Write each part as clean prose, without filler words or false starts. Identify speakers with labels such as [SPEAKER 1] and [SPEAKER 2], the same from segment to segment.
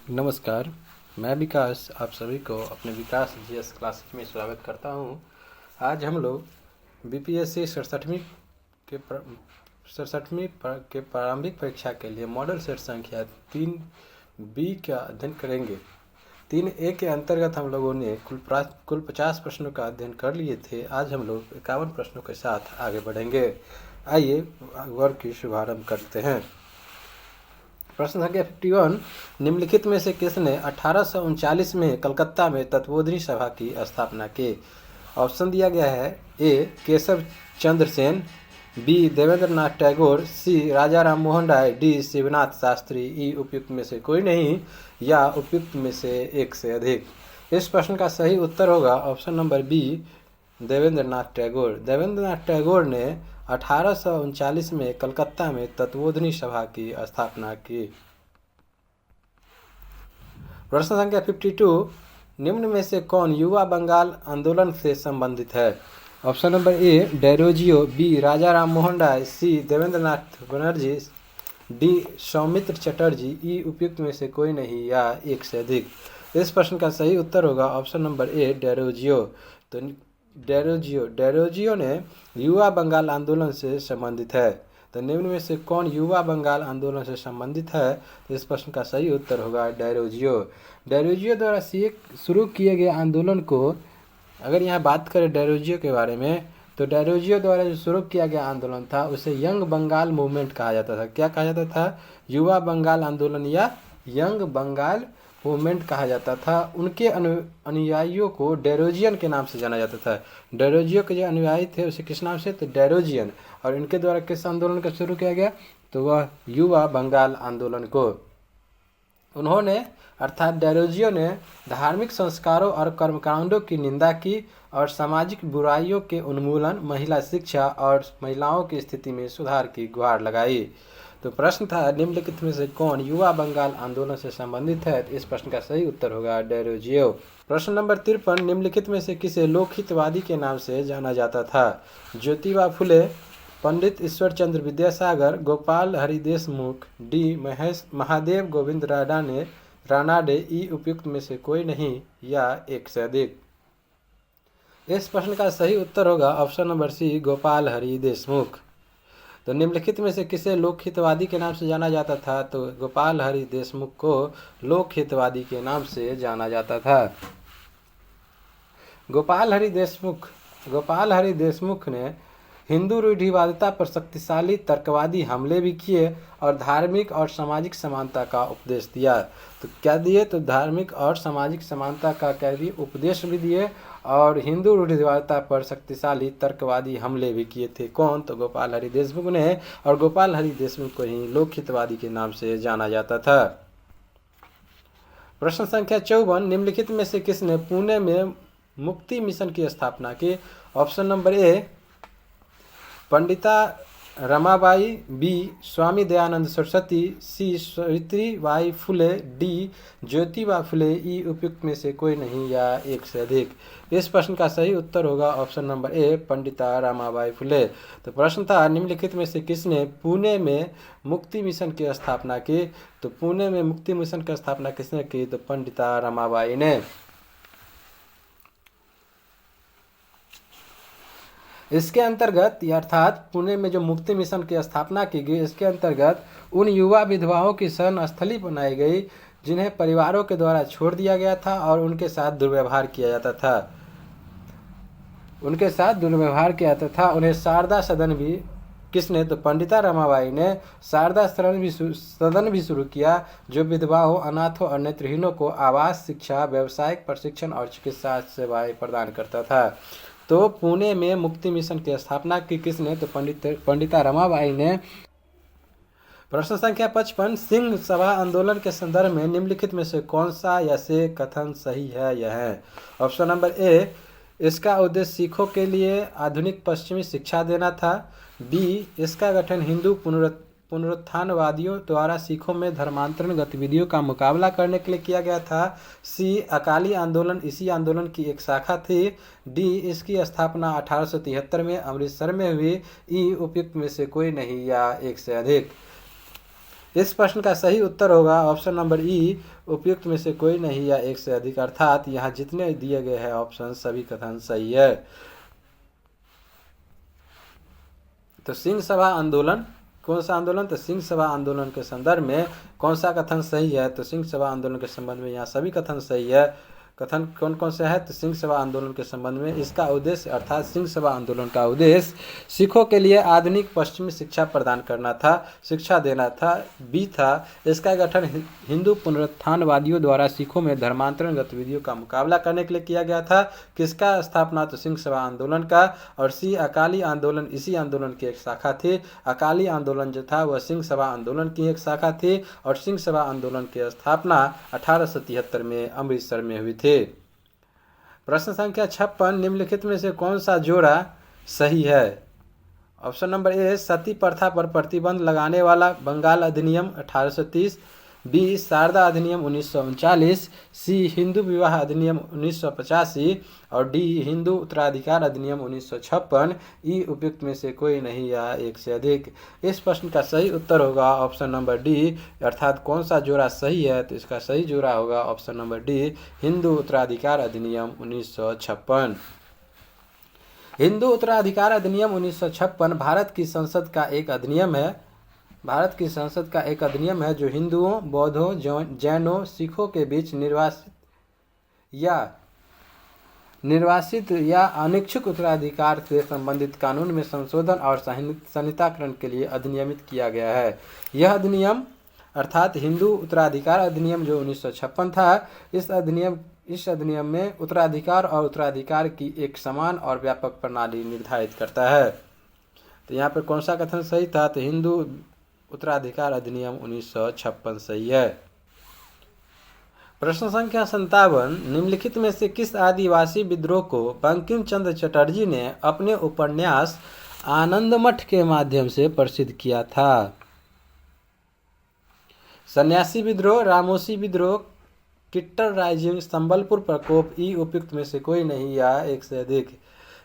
[SPEAKER 1] नमस्कार, मैं विकास आप सभी को अपने विकास जीएस क्लासेज में स्वागत करता हूं। आज हम लोग बीपीएससी 67वीं के प्रारंभिक परीक्षा के लिए मॉडल सेट संख्या 3B का अध्ययन करेंगे। 3A के अंतर्गत हम लोगों ने कुल 50 प्रश्नों का अध्ययन कर लिए थे। आज हम लोग 51 प्रश्नों के साथ आगे बढ़ेंगे। आइए वर्ग की शुभारंभ करते हैं। प्रश्न संख्या 51, निम्नलिखित में से किसने 1839 में कलकत्ता में तत्वोधनी सभा की स्थापना की? ऑप्शन दिया गया है। ए केशव चंद्र सेन, बी देवेंद्र नाथ टैगोर, सी राजा राम मोहन राय, डी शिवनाथ शास्त्री, ई उपयुक्त में से कोई नहीं या उपयुक्त में से एक से अधिक। इस प्रश्न का सही उत्तर होगा option number B, Devendra Nath Tagore. Devendra Nath Tagore ने 1839 में कलकत्ता में तत्वोधनी सभा की स्थापना की। प्रश्न संख्या 52, निम्न में से कौन युवा बंगाल आंदोलन से संबंधित है? Option number A Derozio, B Raja Ram Mohan Roy, C Devendra Nath Banerjee, D Soumitra Chatterjee, E उपयुक्त में से कोई नहीं या एक से अधिक। इस प्रश्न का सही उत्तर होगा ऑप्शन नंबर ए डेरोजियो। तो डेरोजियो ने युवा बंगाल आंदोलन से संबंधित है। तो निम्न में से कौन युवा बंगाल आंदोलन से संबंधित है? तो इस प्रश्न का सही उत्तर होगा डेरोजियो। डेरोजियो द्वारा शुरू किए गए आंदोलन को, अगर यहाँ बात करें डेरोजियो के बारे में, तो डेरोजियो द्वारा जो शुरू किया गया आंदोलन था उसे यंग बंगाल मूवमेंट कहा जाता था। क्या कहा जाता था? युवा बंगाल आंदोलन या यंग बंगाल मूवमेंट कहा जाता था। उनके अनुयायियों को डेरोजियन के नाम से जाना जाता था। डेरोजियो के जो अनुयायी थे उसे किस नाम से? तो डेरोजियन। और इनके द्वारा किस आंदोलन का शुरू किया गया? तो वह युवा बंगाल आंदोलन को उन्होंने अर्थात डेरोजियो ने धार्मिक संस्कारों और कर्मकांडों की निंदा की और सामाजिक बुराइयों के उन्मूलन, महिला शिक्षा और महिलाओं की स्थिति में सुधार की गुहार लगाई। तो प्रश्न था निम्नलिखित में से कौन युवा बंगाल आंदोलन से संबंधित है? इस प्रश्न का सही उत्तर होगा डेरोजियो। प्रश्न नंबर 53, निम्नलिखित में से किसे लोकहितवादी के नाम से जाना जाता था? ज्योतिबा फुले, पंडित ईश्वर चंद्र विद्यासागर, गोपाल हरि देशमुख, डी महादेव गोविंद रानाडे, ई उपयुक्त में से कोई नहीं या एक से अधिक। इस प्रश्न का सही उत्तर होगा option number C, Gopal Hari Deshmukh. तो निम्नलिखित में से किसे लोकहितवादी के नाम से जाना जाता था? तो गोपाल हरि देशमुख को लोकहितवादी के नाम से जाना जाता था। गोपाल हरि देशमुख ने हिंदू रूढ़िवादिता पर शक्तिशाली तर्कवादी हमले भी किए और धार्मिक और सामाजिक समानता का उपदेश दिया। तो क्या दिए? तो धार्मिक और सामाजिक समानता का क्या दिए? उपदेश भी दिए और हिंदू रूढ़िवादिता पर शक्तिशाली तर्कवादी हमले भी किए थे। कौन? तो गोपाल हरि देशमुख ने। और गोपाल हरि देशमुख को ही लोकहितवादी के नाम से जाना जाता था। प्रश्न संख्या 54, निम्नलिखित में से किसने पुणे में मुक्ति मिशन की स्थापना की? ऑप्शन नंबर ए पंडिता रमाबाई, बी स्वामी दयानंद सरस्वती, सी सावित्रीबाई फुले, डी ज्योतिबा फुले, ई उपयुक्त में से कोई नहीं या एक से अधिक। इस प्रश्न का सही उत्तर होगा ऑप्शन नंबर ए पंडिता रमाबाई फुले। तो प्रश्न था निम्नलिखित में से किसने पुणे में मुक्ति मिशन की स्थापना की? तो पुणे में मुक्ति मिशन की स्थापना किसने की? तो पंडिता रमाबाई ने। इसके अंतर्गत अर्थात पुणे में जो मुक्ति मिशन की स्थापना की गई, इसके अंतर्गत उन युवा विधवाओं की शरण स्थली बनाई गई जिन्हें परिवारों के द्वारा छोड़ दिया गया था और उनके साथ दुर्व्यवहार किया जाता था। उन्हें शारदा सदन भी किसने? तो पंडिता रमाबाई ने शारदा सदन भी शुरू किया जो विधवाओं, अनाथों और नेत्रहीनों को आवास, शिक्षा, व्यावसायिक प्रशिक्षण और चिकित्सा सेवाएं प्रदान करता था। तो पुणे में मुक्ति मिशन की स्थापना की किसने? तो पंडिता रमाबाई ने। प्रश्न संख्या 55, सिंह सभा आंदोलन के संदर्भ में निम्नलिखित में से कौन सा या से कथन सही है? यह है ऑप्शन नंबर ए इसका उद्देश्य सिखों के लिए आधुनिक पश्चिमी शिक्षा देना था, बी इसका गठन हिंदू पुनरुत्थानवादियों द्वारा सिखों में धर्मांतरण गतिविधियों का मुकाबला करने के लिए किया गया था, सी अकाली आंदोलन इसी आंदोलन की एक शाखा थी, डी इसकी स्थापना 1873 में अमृतसर में हुई, ई उपयुक्त में से कोई नहीं या एक से अधिक। इस प्रश्न का सही उत्तर होगा ऑप्शन नंबर ई, उपयुक्त में से कोई नहीं या एक से अधिक, अर्थात यहाँ जितने दिए गए हैं ऑप्शन सभी कथन सही है। तो सिंह सभा आंदोलन, कौन सा आंदोलन? तो सिंह सभा आंदोलन के संदर्भ में कौन सा कथन सही है? तो सिंह सभा आंदोलन के संबंध में यहाँ सभी कथन सही है। कथन कौन कौन से है? तो सिंह सभा आंदोलन के संबंध में इसका उद्देश्य अर्थात सिंह सभा आंदोलन का उद्देश्य सिखों के लिए आधुनिक पश्चिमी शिक्षा प्रदान करना था, शिक्षा देना था। बी था, इसका गठन हिंदू पुनरुत्थानवादियों द्वारा सिखों में धर्मांतरण गतिविधियों का मुकाबला करने के लिए किया गया था। किसका स्थापना? तो सिंह सभा आंदोलन का। और सी, अकाली आंदोलन इसी आंदोलन की एक शाखा थी। अकाली आंदोलन जो था वह सिंह सभा आंदोलन की एक शाखा थी और सिंह सभा आंदोलन की स्थापना 1873 में अमृतसर में हुई थी। प्रश्न संख्या 56, निम्नलिखित में से कौन सा जोड़ा सही है? ऑप्शन नंबर ए, सती प्रथा पर प्रतिबंध लगाने वाला बंगाल अधिनियम 1830। बी, शारदा अधिनियम 1939। सी, हिंदू विवाह अधिनियम 1985 और डी, हिंदू उत्तराधिकार अधिनियम 1956। ई, उपयुक्त में से कोई नहीं या एक से अधिक। इस प्रश्न का सही उत्तर होगा ऑप्शन नंबर डी, अर्थात कौन सा जोड़ा सही है? तो इसका सही जोड़ा होगा ऑप्शन नंबर डी, हिंदू उत्तराधिकार अधिनियम 1956। हिंदू उत्तराधिकार अधिनियम 1956 भारत की संसद का एक अधिनियम है। भारत की संसद का एक अधिनियम है जो हिंदुओं, बौद्धों, जैनों, सिखों के बीच निर्वासित या अनिच्छुक उत्तराधिकार से संबंधित कानून में संशोधन और संहिताकरण के लिए अधिनियमित किया गया है। यह अधिनियम अर्थात हिंदू उत्तराधिकार अधिनियम जो 1956 था, इस अधिनियम में उत्तराधिकार और उत्तराधिकार की एक समान और व्यापक प्रणाली निर्धारित करता है। तो यहाँ पर कौन सा कथन सही था? तो हिंदू उत्तराधिकार अधिनियम 1956 सही है। प्रश्न संख्या 57, निम्नलिखित में से किस आदिवासी विद्रोह को बंकिम चंद्र चटर्जी ने अपने उपन्यास आनंदमठ के माध्यम से प्रसिद्ध किया था? सन्यासी विद्रोह, रामोसी विद्रोह, किट्टर राइजिंग, संबलपुर प्रकोप। ई, उपयुक्त में से कोई नहीं या एक से अधिक।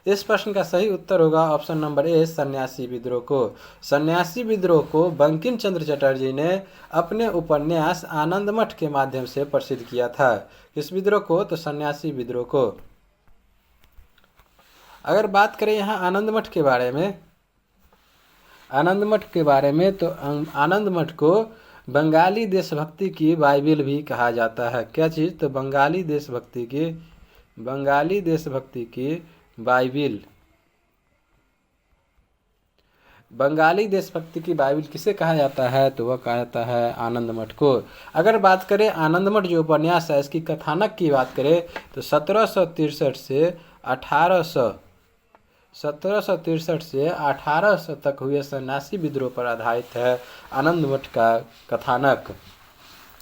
[SPEAKER 1] इस प्रश्न का सही उत्तर होगा ऑप्शन नंबर ए, सन्यासी विद्रोह को। सन्यासी विद्रोह को बंकिम चंद्र चटर्जी ने अपने उपन्यास आनंदमठ के माध्यम से प्रसिद्ध किया था। किस विद्रोह को? तो सन्यासी विद्रोह को। अगर बात करें यहाँ आनंदमठ के बारे में तो आनंदमठ को बंगाली देशभक्ति की बाइबिल भी कहा जाता है। क्या चीज़? तो बंगाली देशभक्ति की बाइबिल। बंगाली देशभक्ति की बाइबिल किसे कहा जाता है? तो वह कहा जाता है आनंदमठ को। अगर बात करें आनंदमठ जो उपन्यास है इसकी कथानक की बात करें तो 1763 से 1800 तक हुए सन्यासी विद्रोह पर आधारित है आनंदमठ का कथानक।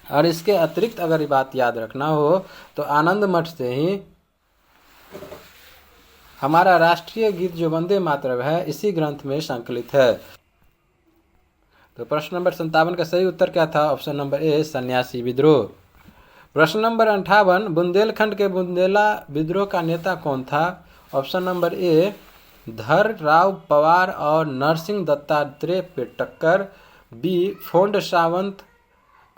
[SPEAKER 1] और इसके अतिरिक्त अगर बात याद रखना हो तो आनंदमठ से ही हमारा राष्ट्रीय गीत जो वंदे मातरम है इसी ग्रंथ में संकलित है। तो प्रश्न नंबर 57 का सही उत्तर क्या था? ऑप्शन नंबर ए, सन्यासी विद्रोह। प्रश्न नंबर 58, बुंदेलखंड के बुंदेला विद्रोह का नेता कौन था? ऑप्शन नंबर ए, धर राव पवार और नरसिंह दत्तात्रेय पे टक्कर। बी, फोंड सावंत,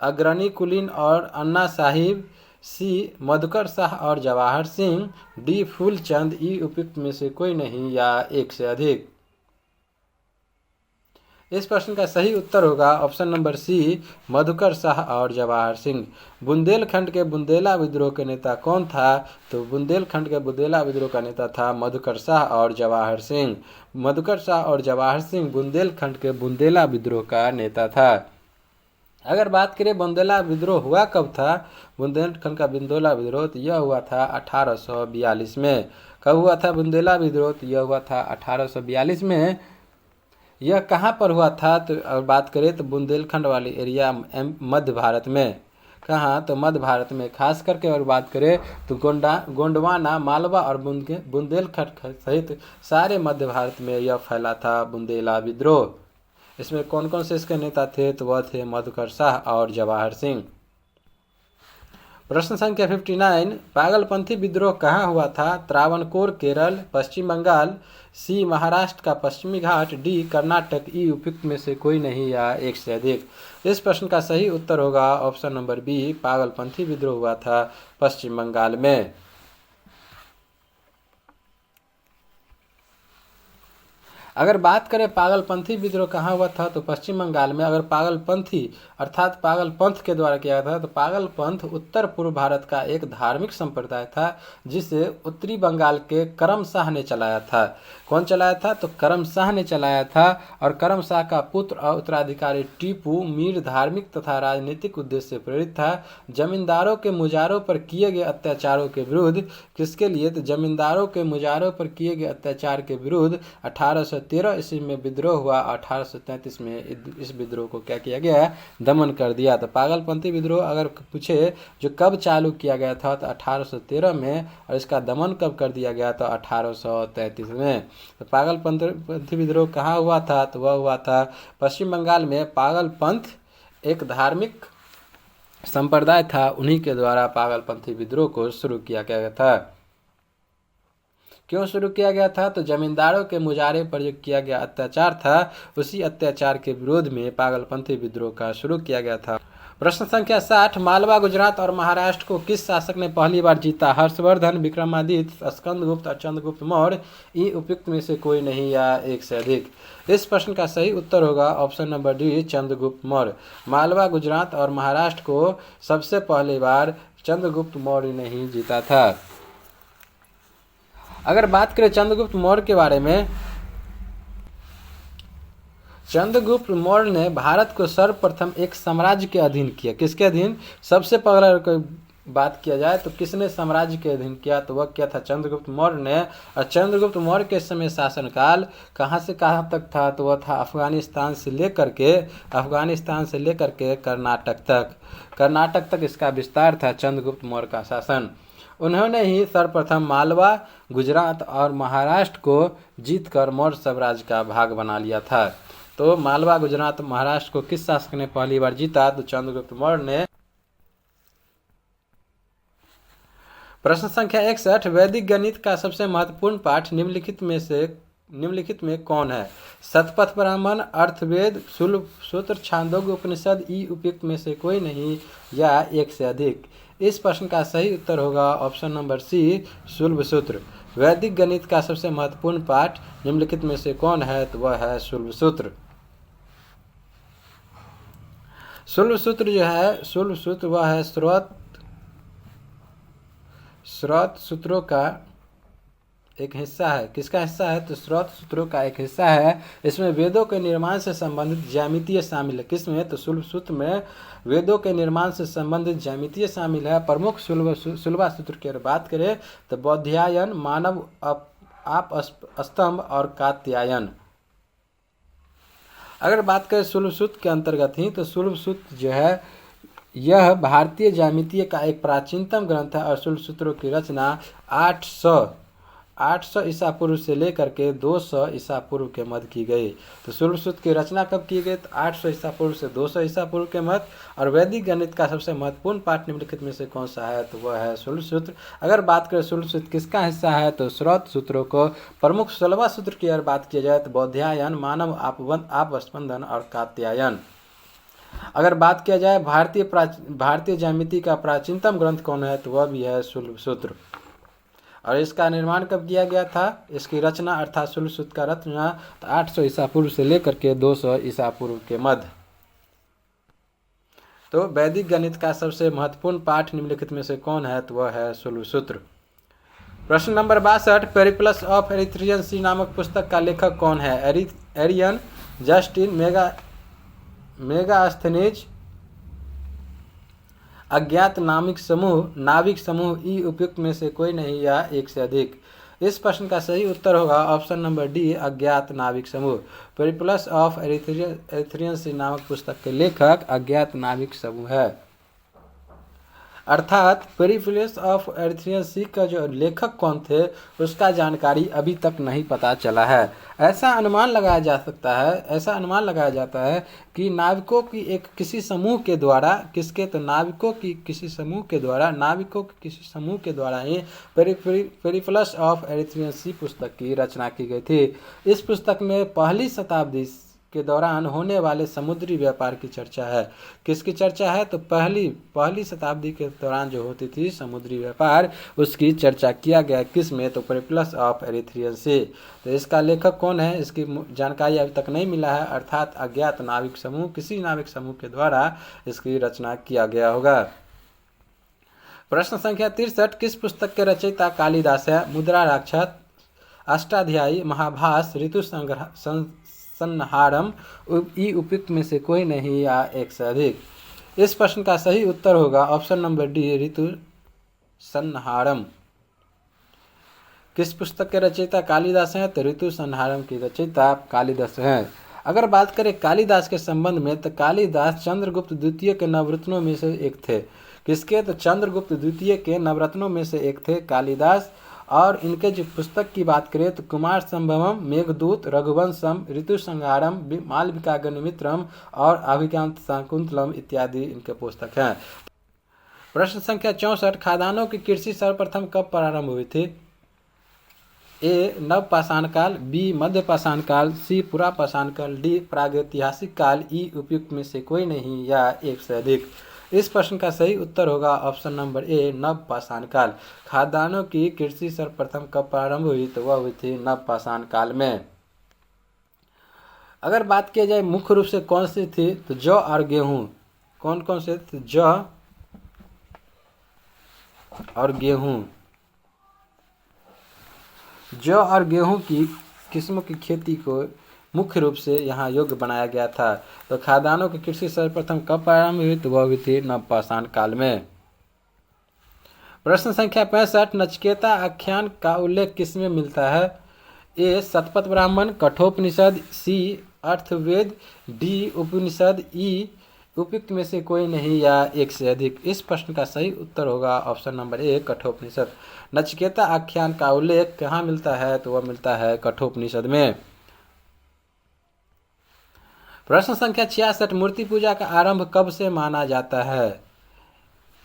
[SPEAKER 1] अग्रणी कुलीन और अन्ना साहिब। सी, मधुकर शाह और जवाहर सिंह। डी, फूलचंद। ई, उपयुक्त में से कोई नहीं या एक से अधिक। इस प्रश्न का सही उत्तर होगा option number C, Madhukar Shah और जवाहर सिंह। बुंदेलखंड के बुंदेला विद्रोह के नेता कौन था? तो बुंदेलखंड के बुंदेला विद्रोह का नेता था मधुकर शाह और जवाहर सिंह। मधुकर शाह और जवाहर सिंह बुंदेलखंड के बुंदेला विद्रोह का नेता था। अगर बात करें बुंदेला विद्रोह हुआ कब था? बुंदेलखंड का बुंदेला विद्रोह तो यह हुआ था 1842 में। कब हुआ था बुंदेला विद्रोह? तो यह हुआ था 1842 में। यह कहाँ पर हुआ था? तो अगर बात करें तो बुंदेलखंड वाली एरिया मध्य भारत में। कहाँ? तो मध्य भारत में खास करके। और बात करें तो गोंडवाना, मालवा और बुंदेलखंड सहित सारे मध्य भारत में यह फैला था बुंदेला विद्रोह। इसमें कौन कौन से इसके नेता थे? तो वह थे मधुकर शाह और जवाहर सिंह। प्रश्न संख्या 59, पागलपंथी विद्रोह कहाँ हुआ था? त्रावणकोर, केरल, पश्चिम बंगाल, सी महाराष्ट्र का पश्चिमी घाट, डी कर्नाटक, ई उपयुक्त में से कोई नहीं या एक से अधिक। इस प्रश्न का सही उत्तर होगा ऑप्शन नंबर बी, पागलपंथी विद्रोह हुआ था पश्चिम बंगाल में। अगर बात करें पागलपंथी विद्रोह कहाँ हुआ था तो पश्चिम बंगाल में। अगर पागलपंथी अर्थात पागलपंथ के द्वारा किया गया था तो पागलपंथ उत्तर पूर्व भारत का एक धार्मिक संप्रदाय था जिसे उत्तरी बंगाल के करम शाह ने चलाया था। कौन चलाया था? तो करम शाह ने चलाया था। और करम शाह का पुत्र और उत्तराधिकारी टीपू मीर धार्मिक तथा राजनीतिक उद्देश्य से प्रेरित था। जमींदारों के मुजारों पर किए गए अत्याचारों के विरुद्ध, किसके लिए? तो जमींदारों के मुजारों पर किए गए अत्याचार के विरुद्ध 1813 ईस्वी में विद्रोह हुआ। 1833 में इस विद्रोह को क्या किया गया? दमन कर दिया। तो पागलपंथी विद्रोह अगर पूछे जो कब चालू किया गया था तो 1813 में, और इसका दमन कब कर दिया गया? तो 1833 में। तो पागलपंथी विद्रोह कहाँ हुआ था? तो वह हुआ था पश्चिम बंगाल में। पागलपंथ एक धार्मिक संप्रदाय था, उन्हीं के द्वारा पागलपंथी विद्रोह को शुरू किया गया था। क्यों शुरू किया गया था? तो जमींदारों के मुजारे पर जो किया गया अत्याचार था, उसी अत्याचार के विरोध में पागलपंथी विद्रोह का शुरू किया गया था। प्रश्न संख्या 60, मालवा, गुजरात और महाराष्ट्र को किस शासक ने पहली बार जीता? हर्षवर्धन, विक्रमादित्य, स्कंदगुप्त और चंद्रगुप्त मौर्य, ई उपयुक्त में से कोई नहीं या एक से अधिक। इस प्रश्न का सही उत्तर होगा option number D, Chandragupta Maurya. Malwa, Gujarat और महाराष्ट्र को सबसे पहली बार चंद्रगुप्त मौर्य ने ही जीता था। अगर बात करें चंद्रगुप्त मौर्य के बारे में, चंद्रगुप्त मौर्य ने भारत को सर्वप्रथम एक साम्राज्य के अधीन किया। किसके अधीन? सबसे पहले बात किया जाए तो किसने साम्राज्य के अधीन किया? तो वह क्या था? चंद्रगुप्त मौर्य ने। और चंद्रगुप्त मौर्य के समय शासनकाल कहाँ से कहाँ तक था? तो वह था अफगानिस्तान से लेकर के कर्नाटक तक। कर्नाटक तक इसका विस्तार था चंद्रगुप्त मौर्य का शासन। उन्होंने ही सर्वप्रथम मालवा, गुजरात और महाराष्ट्र को जीतकर मौर्य साम्राज्य का भाग बना लिया था। तो मालवा, गुजरात, महाराष्ट्र को किस शासक ने पहली बार जीता? तो चंद्रगुप्त मौर्य ने। प्रश्न संख्या 61, वैदिक गणित का सबसे महत्वपूर्ण पाठ निम्नलिखित में कौन है? शतपथ ब्राह्मण, अर्थवेद, शूल सूत्र, छांदोग्य उपनिषद, ई उपयुक्त में से कोई नहीं या एक से अधिक। इस प्रश्न का सही उत्तर होगा ऑप्शन नंबर सी, शूल सूत्र। वैदिक गणित का सबसे महत्वपूर्ण पाठ निम्नलिखित में से कौन है? तो वह है शूल सूत्र। शूल सूत्र जो है, शूल सूत्र वह है स्रोत सूत्रों का एक हिस्सा है। किसका हिस्सा है? तो स्रोत सूत्रों का एक हिस्सा है। इसमें वेदों के निर्माण से संबंधित ज्यामितीय शामिल है। किसमें? तो शूल सूत्र में वेदों के निर्माण से संबंधित ज्यामितीय शामिल है। प्रमुख शूलवा सूत्र की अगर बात करें तो बौधायन, मानव आप स्तंभ और कात्यायन। अगर बात करें शूल सूत्र के अंतर्गत ही, तो शूल सूत्र जो है यह भारतीय ज्यामितीय का एक प्राचीनतम ग्रंथ है। और शूल सूत्रों की रचना 800 ईसा पूर्व से लेकर के 200 ईसा पूर्व के मध्य की गई। तो शूल सूत्र की रचना कब की गई? तो 800 ईसा पूर्व से 200 ईसा पूर्व के मध्य। और वैदिक गणित का सबसे महत्वपूर्ण पाठ निम्नलिखित में से कौन सा है? तो वह है शूल सूत्र। अगर बात करें शूल सूत्र किसका हिस्सा है? तो स्रोत सूत्रों को। प्रमुख शूलवा सूत्र की अगर बात की जाए तो बौधायन, मानव आपस्पंदन और कात्यायन। अगर बात किया जाए भारतीय ज्यामिति का प्राचीनतम ग्रंथ कौन है? तो वह भी है शूल सूत्र। और इसका निर्माण कब किया गया था? इसकी रचना अर्थात शूल सूत्र का रचना 800 ईसा पूर्व से लेकर के 200 ईसा पूर्व के मध्य। तो वैदिक गणित का सबसे महत्वपूर्ण पाठ निम्नलिखित में से कौन है? तो वह है शूल सूत्र। प्रश्न नंबर 62, पेरिप्लस ऑफ एरिथ्रियन सी नामक पुस्तक का लेखक कौन है? एरियन, जस्टिन, मेगास्थनीज, अज्ञात नाविक समूह, ई उपयुक्त में से कोई नहीं या एक से अधिक। इस प्रश्न का सही उत्तर होगा ऑप्शन नंबर डी, अज्ञात नाविक समूह। पेरिप्लस ऑफ एरिथ्रियन सी नामक पुस्तक के लेखक अज्ञात नाविक समूह है। अर्थात पेरिप्लस ऑफ एरिथ्रियन सी का जो लेखक कौन थे उसका जानकारी अभी तक नहीं पता चला है। ऐसा अनुमान लगाया जाता है कि नाविकों की एक किसी समूह के द्वारा नाविकों की किसी समूह के द्वारा ही पेरिप्लस ऑफ एरिथ्रियन सी पुस्तक की रचना की गई थी। इस पुस्तक में पहली शताब्दी के दौरान होने वाले समुद्री व्यापार की चर्चा है। किसकी चर्चा है? तो पहली शताब्दी के दौरान जो होती थी समुद्री व्यापार, उसकी चर्चा किया गया। किस में? तो पेरिप्लस ऑफ एरिथ्रियन से। तो इसका लेखक कौन है इसकी जानकारी अभी तक नहीं मिला है, अर्थात अज्ञात नाविक समूह, किसी नाविक समूह के द्वारा इसकी रचना किया गया होगा। प्रश्न संख्या 63, किस पुस्तक के रचयिता कालिदास है? मुद्रा राक्षस, अष्टाध्यायी, महाभास, ऋतु संहारम, उपयुक्त में से कोई नहीं या एक से अधिक। इस प्रश्न का सही उत्तर होगा ऑप्शन नंबर डी, ऋतु संहारम। किस पुस्तक के रचयिता कालिदास हैं? तो ऋतु संहारम की रचयिता कालिदास हैं। अगर बात करें कालिदास के संबंध में, तो कालिदास चंद्रगुप्त द्वितीय के नवरत्नों में से एक थे। किसके? तो चंद्रगुप्त द्वितीय के नवरत्नों में से एक थे कालिदास। और इनके जो पुस्तक की बात करें तो कुमार संभवम, मेघदूत, रघुवंशम, ऋतु संहारम, मालविका गणमित्रम और अभिज्ञान शाकुंतलम इत्यादि इनके पुस्तक हैं। प्रश्न संख्या 64, खादानों की कृषि सर्वप्रथम कब प्रारंभ हुई थी? ए नवपाषाण काल, बी मध्यपाषाण काल, सी पुरापाषाण काल, डी प्रागैतिहासिक काल, ई उपयुक्त में से कोई नहीं या एक से अधिक। इस प्रश्न का सही उत्तर होगा ऑप्शन नंबर ए, नवपाषाण काल। खाद्यान्नों की कृषि सर्वप्रथम कब प्रारंभ हुई? तो वह हुई थी नवपाषाण काल में। अगर बात किया जाए मुख्य रूप से कौन सी थी, तो जौ और गेहूं। कौन कौन से? तो जौ और गेहूं। जौ और गेहूं की किस्मों की खेती को मुख्य रूप से यहाँ योग्य बनाया गया था। तो खाद्यान्नों की कृषि सर्वप्रथम कब प्रारंभ हुई? तो वह हुई थी नवपाषाण काल में। प्रश्न संख्या 65, नचिकेता आख्यान का उल्लेख किसमें मिलता है? ए शतपथ ब्राह्मण, कठोपनिषद, सी अर्थवेद, डी उपनिषद, ई उपयुक्त में से कोई नहीं या एक से अधिक। इस प्रश्न का सही उत्तर होगा ऑप्शन नंबर ए, कठोपनिषद। नचिकेता आख्यान का उल्लेख कहाँ मिलता है? तो वह मिलता है कठोपनिषद में। प्रश्न संख्या 66, मूर्ति पूजा का आरंभ कब से माना जाता है?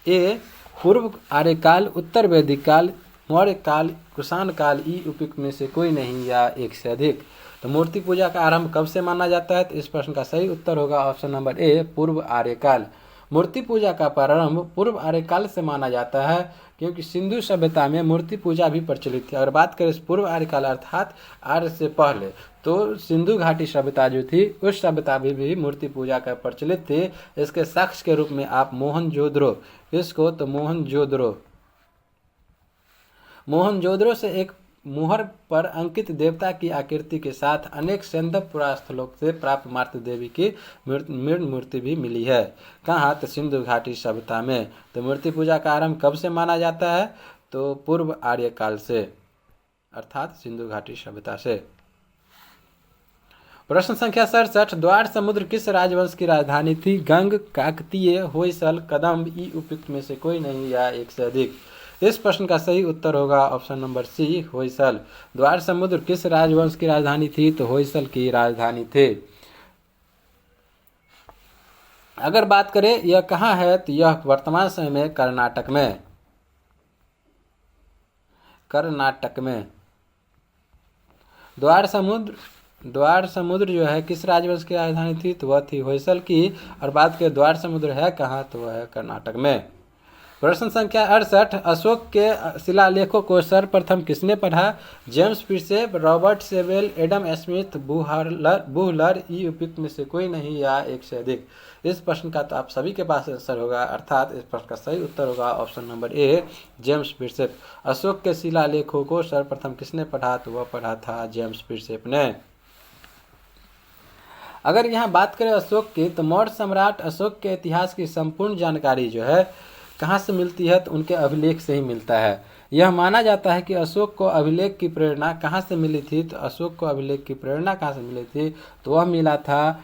[SPEAKER 1] ए पूर्व आर्यकाल, उत्तर वैदिक काल, मौर्य काल, कुषाण काल, ई उपयुक्त में से कोई नहीं या एक से अधिक। तो मूर्ति पूजा का आरंभ कब से माना जाता है? तो इस प्रश्न का सही उत्तर होगा ऑप्शन नंबर ए, पूर्व आर्यकाल। मूर्ति पूजा का प्रारंभ पूर्व आर्यकाल से माना जाता है क्योंकि सिंधु सभ्यता में मूर्ति पूजा भी प्रचलित थी। अगर बात करें पूर्व आर्यकाल अर्थात आर्य से पहले, तो सिंधु घाटी सभ्यता जो थी उस सभ्यता में भी मूर्ति पूजा का प्रचलित थी। इसके साक्ष्य के रूप में आप मोहनजोदड़ो, इसको तो मोहनजोदड़ो से एक मुहर पर अंकित देवता की आकृति के साथ अनेक सैंधव पुरास्थलों से प्राप्त मातृ देवी की मूर्ति भी मिली है। कहाँ? तो सिंधु घाटी सभ्यता में। तो मूर्ति पूजा का आरंभ कब से माना जाता है? तो पूर्व आर्यकाल से, अर्थात सिंधु घाटी सभ्यता से। प्रश्न संख्या 67, द्वार समुद्र किस राजवंश की राजधानी थी? गंग, काकतीय, होयसल, कदम्ब, ई उपयुक्त में से कोई नहीं या एक से अधिक। इस प्रश्न का सही उत्तर होगा ऑप्शन नंबर सी, होयसल। द्वार समुद्र किस राजवंश की राजधानी थी? तो होयसल की राजधानी थे। अगर बात करें यह कहाँ है, तो यह वर्तमान समय में कर्नाटक में। द्वार समुद्र जो है किस राजवंश की राजधानी थी? तो वह थी होयसल की। और बात करें द्वार समुद्र है कहाँ, तो वह है कर्नाटक में। प्रश्न संख्या 68, अशोक के शिलालेखों को सर्वप्रथम किसने पढ़ा? James Prinsep, Robert Sewell, Adam Smith, Buhler, E उपयुक्त में से कोई नहीं या एक से अधिक। इस प्रश्न का तो आप सभी के पास आंसर होगा, अर्थात इस प्रश्न का सही उत्तर होगा option number A, James Prinsep. Ashoka के शिलालेखों को सर्वप्रथम किसने पढ़ा? तो वह पढ़ा था जेम्स पिरसेप ने। अगर यहाँ बात करें अशोक की, तो मौर्य सम्राट अशोक के इतिहास की संपूर्ण जानकारी जो है कहाँ से मिलती है? तो उनके अभिलेख से ही मिलता है। यह माना जाता है कि अशोक को अभिलेख की प्रेरणा कहाँ से मिली थी? तो अशोक को अभिलेख की प्रेरणा कहाँ से मिली थी? तो वह मिला था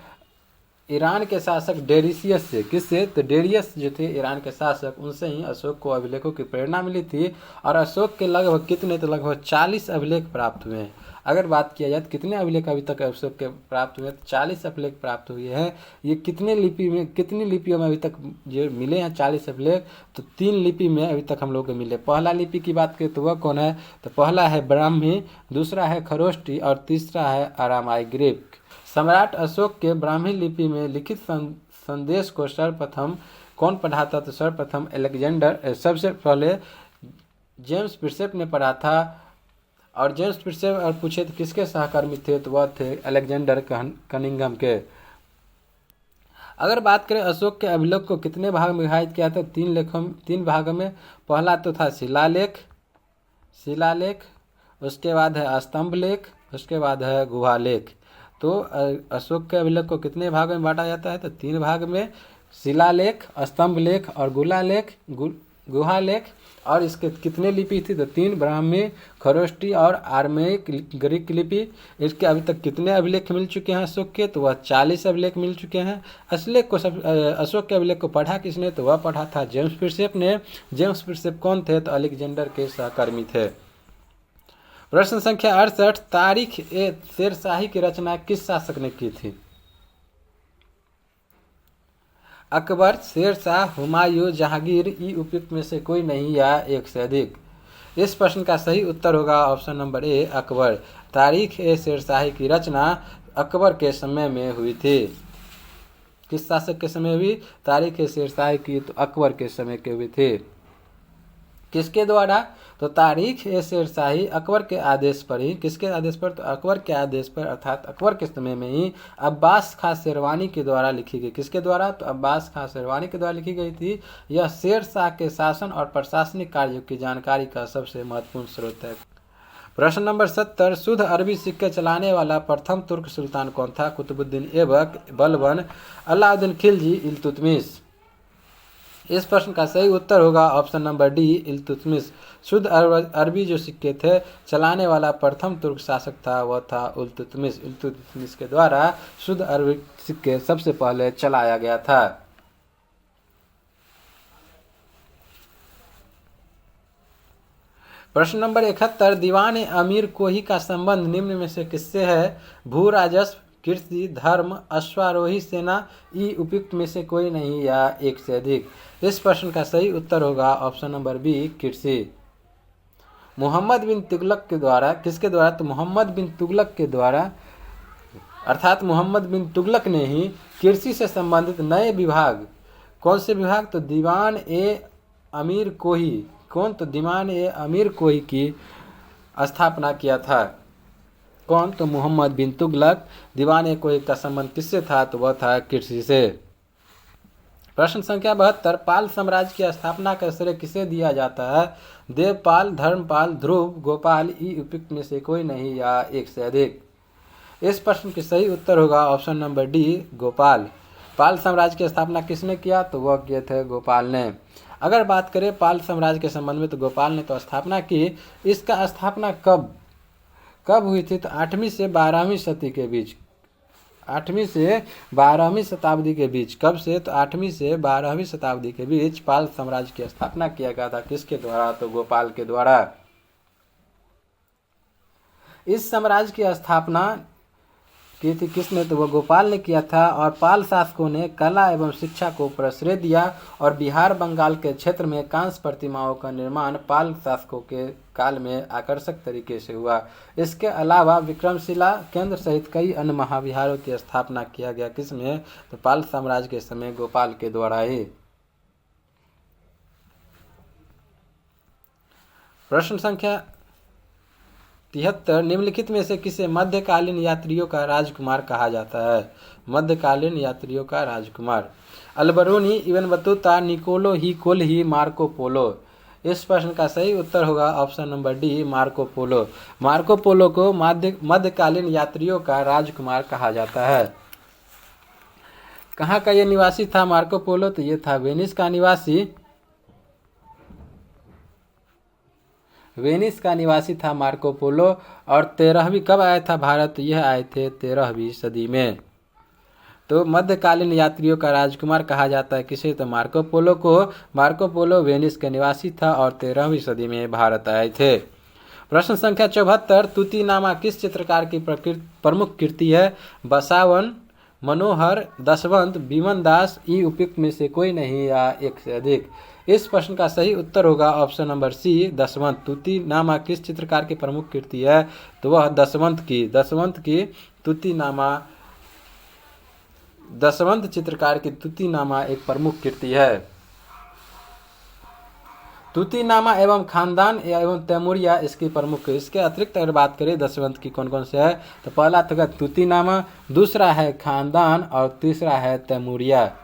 [SPEAKER 1] ईरान के शासक डेरियस से, किससे? तो डेरियस जो थे ईरान के शासक, उनसे ही अशोक को अभिलेखों की प्रेरणा मिली थी। और अशोक के लगभग कितने, तो लगभग 40 अभिलेख प्राप्त हुए हैं। अगर बात किया जाए तो कितने अभिलेख अभी तक अशोक के प्राप्त हुए, तो 40 अभिलेख प्राप्त हुए हैं। ये कितने लिपि में, कितनी लिपियों में अभी तक जो मिले हैं 40 अभिलेख, तो 3 लिपि में अभी तक हम लोग को मिले। पहला लिपि की बात करें तो वह कौन है, तो पहला है ब्राह्मी, दूसरा है खरोष्टी और तीसरा है अरामाई ग्रीक। सम्राट अशोक के ब्राह्मी लिपि में लिखित संदेश को सर्वप्रथम कौन पढ़ा था, तो सर्वप्रथम अलेक्जेंडर, सबसे पहले जेम्स प्रिंसेप ने पढ़ा था। और जेम्स प्रिंसेप और पूछे तो किसके सहकर्मी थे, तो वह थे अलेक्जेंडर कनिंघम के। अगर बात करें अशोक के अभिलेख को कितने भाग में विभाजित किया था, 3 भागों में। पहला तो था शिलालेख, उसके बाद है स्तंभ लेख, उसके बाद है गुहालेख। तो अशोक के अभिलेख को कितने भागों में बांटा जाता है, तो 3 भाग में, शिलालेख, स्तंभ लेख और गुहालेख। और इसके कितने लिपि थी, तो 3, ब्राह्मी, खरोष्टी और आर्मेयिक ग्रीक लिपि। इसके अभी तक कितने अभिलेख मिल चुके हैं अशोक के, तो वह 40 अभिलेख मिल चुके हैं। अशोक के अभिलेख को पढ़ा किसने, तो वह पढ़ा था जेम्स प्रिंसेप ने। जेम्स प्रिंसेप कौन थे, तो अलेक्जेंडर के सहकर्मी थे। प्रश्न संख्या 68, तारीख ए शेरशाही की रचना किस शासक ने की थी? अकबर, शेरशाह, हुमायूं, जहांगीर, ई उपयुक्त में से कोई नहीं या एक से अधिक। इस प्रश्न का सही उत्तर होगा ऑप्शन नंबर ए, अकबर। तारीख ए शेरशाही की रचना अकबर के समय में हुई थी। किस शासक के समय हुई? तारीख ए शेरशाही की तो अकबर के समय के हुई थी। किसके द्वारा? तो तारीख ए शेरशाही अकबर के आदेश पर ही, किसके आदेश पर? तो अकबर के आदेश पर, अर्थात अकबर के समय में ही अब्बास खां शेरवानी के द्वारा लिखी गई। किसके द्वारा? तो अब्बास खां शेरवानी के द्वारा लिखी गई थी। यह शेरशाह के शासन और प्रशासनिक कार्यों की जानकारी का सबसे महत्वपूर्ण स्रोत है। प्रश्न नंबर 70, शुद्ध अरबी सिक्के चलाने वाला प्रथम तुर्क सुल्तान कौन था? कुतुबुद्दीन ऐबक, बलबन, अलाउद्दीन खिलजी, इल्तुतमिश। इस प्रश्न का सही उत्तर होगा ऑप्शन नंबर डी, इल्तुतमिश। शुद्ध अरबी जो सिक्के थे चलाने वाला प्रथम तुर्क शासक था, वह था इल्तुतमिश। इल्तुतमिश के द्वारा शुद्ध अरबी सिक्के सबसे पहले चलाया गया था। प्रश्न नंबर 71, दीवान अमीर कोही का संबंध निम्न में से किससे है? भू राजस्व, कृषि, धर्म, अश्वारोही सेना, ई उपयुक्त में से कोई नहीं या एक से अधिक। इस प्रश्न का सही उत्तर होगा ऑप्शन नंबर बी, कृषि। मोहम्मद बिन तुगलक के द्वारा, किसके द्वारा? तो मोहम्मद बिन तुगलक के द्वारा, अर्थात मोहम्मद बिन तुगलक ने ही कृषि से संबंधित नए विभाग, कौन से विभाग? तो दीवान ए अमीर कोही, कौन? तो दीवान ए अमीर कोही की स्थापना किया था। कौन? तो मोहम्मद बिन तुगलक। दीवान ए कोही का संबंध किससे था? तो वह था कृषि से। प्रश्न संख्या 72, पाल साम्राज्य की स्थापना का श्रेय किसे दिया जाता है? देवपाल, धर्मपाल, ध्रुव, गोपाल, ई उपयुक्त में से कोई नहीं या एक से अधिक। इस प्रश्न के सही उत्तर होगा ऑप्शन नंबर डी, गोपाल। पाल साम्राज्य की स्थापना किसने किया? तो वह किए थे गोपाल ने। अगर बात करें पाल साम्राज्य के संबंध में, तो गोपाल ने तो स्थापना की। इसका स्थापना कब हुई थी? तो 8वीं से 12वीं सदी के बीच, 8वीं से 12वीं शताब्दी के बीच। कब से? तो 8वीं से 12वीं शताब्दी के बीच पाल साम्राज्य की स्थापना किया गया था। किसके द्वारा? तो गोपाल के द्वारा। इस साम्राज्य की स्थापना की थी किसने? तो वह गोपाल ने किया था। और पाल शासकों ने कला एवं शिक्षा को प्रश्रय दिया और बिहार बंगाल के क्षेत्र में कांस्य प्रतिमाओं का निर्माण पाल शासकों के काल में आकर्षक तरीके से हुआ। इसके अलावा विक्रमशिला केंद्र सहित कई अन्य महाविहारों की स्थापना किया गया। किसमें? तो पाल साम्राज्य के समय गोपाल के द्वारा ही। प्रश्न संख्या 73, निम्नलिखित में से किसे मध्यकालीन यात्रियों का राजकुमार कहा जाता है? मध्यकालीन यात्रियों का राजकुमार, अल्बरूनी, इब्न बतूता, निकोलो ही कोल्ही, मार्को पोलो। इस प्रश्न का सही उत्तर होगा option number D, Marco Polo. Marco Polo को मध्यकालीन यात्रियों का राजकुमार कहा जाता है। कहाँ का ये निवासी था मार्को पोलो? तो ये था वेनिस का निवासी। वेनिस का निवासी था मार्को पोलो। और 13वीं कब आया था भारत? यह आए थे 13वीं सदी में। तो मध्यकालीन यात्रियों का राजकुमार कहा जाता है किसे? तो मार्को पोलो को। मार्को पोलो वेनिस का निवासी था और 13वीं सदी में भारत आए थे। प्रश्न संख्या 74, तूतीनामा किस चित्रकार की प्रमुख कृति है? बसावन, मनोहर, दशवंत, बीमन दास, उपयुक्त में से कोई नहीं या एक से अधिक। इस प्रश्न का सही उत्तर होगा ऑप्शन नंबर सी, दशवंत। तूतीनामा किस चित्रकार की प्रमुख कृति है? तो वह दशवंत की तूतीनामा, दशवंत चित्रकार की तूतीनामा एक प्रमुख कृति है। तूतीनामा एवं खानदान एवं तैमूरिया इसकी प्रमुख। इसके अतिरिक्त अगर बात करें दशवंत की कौन कौन से है, तो पहला तो तूतीनामा, दूसरा है खानदान और तीसरा है तैमूरिया।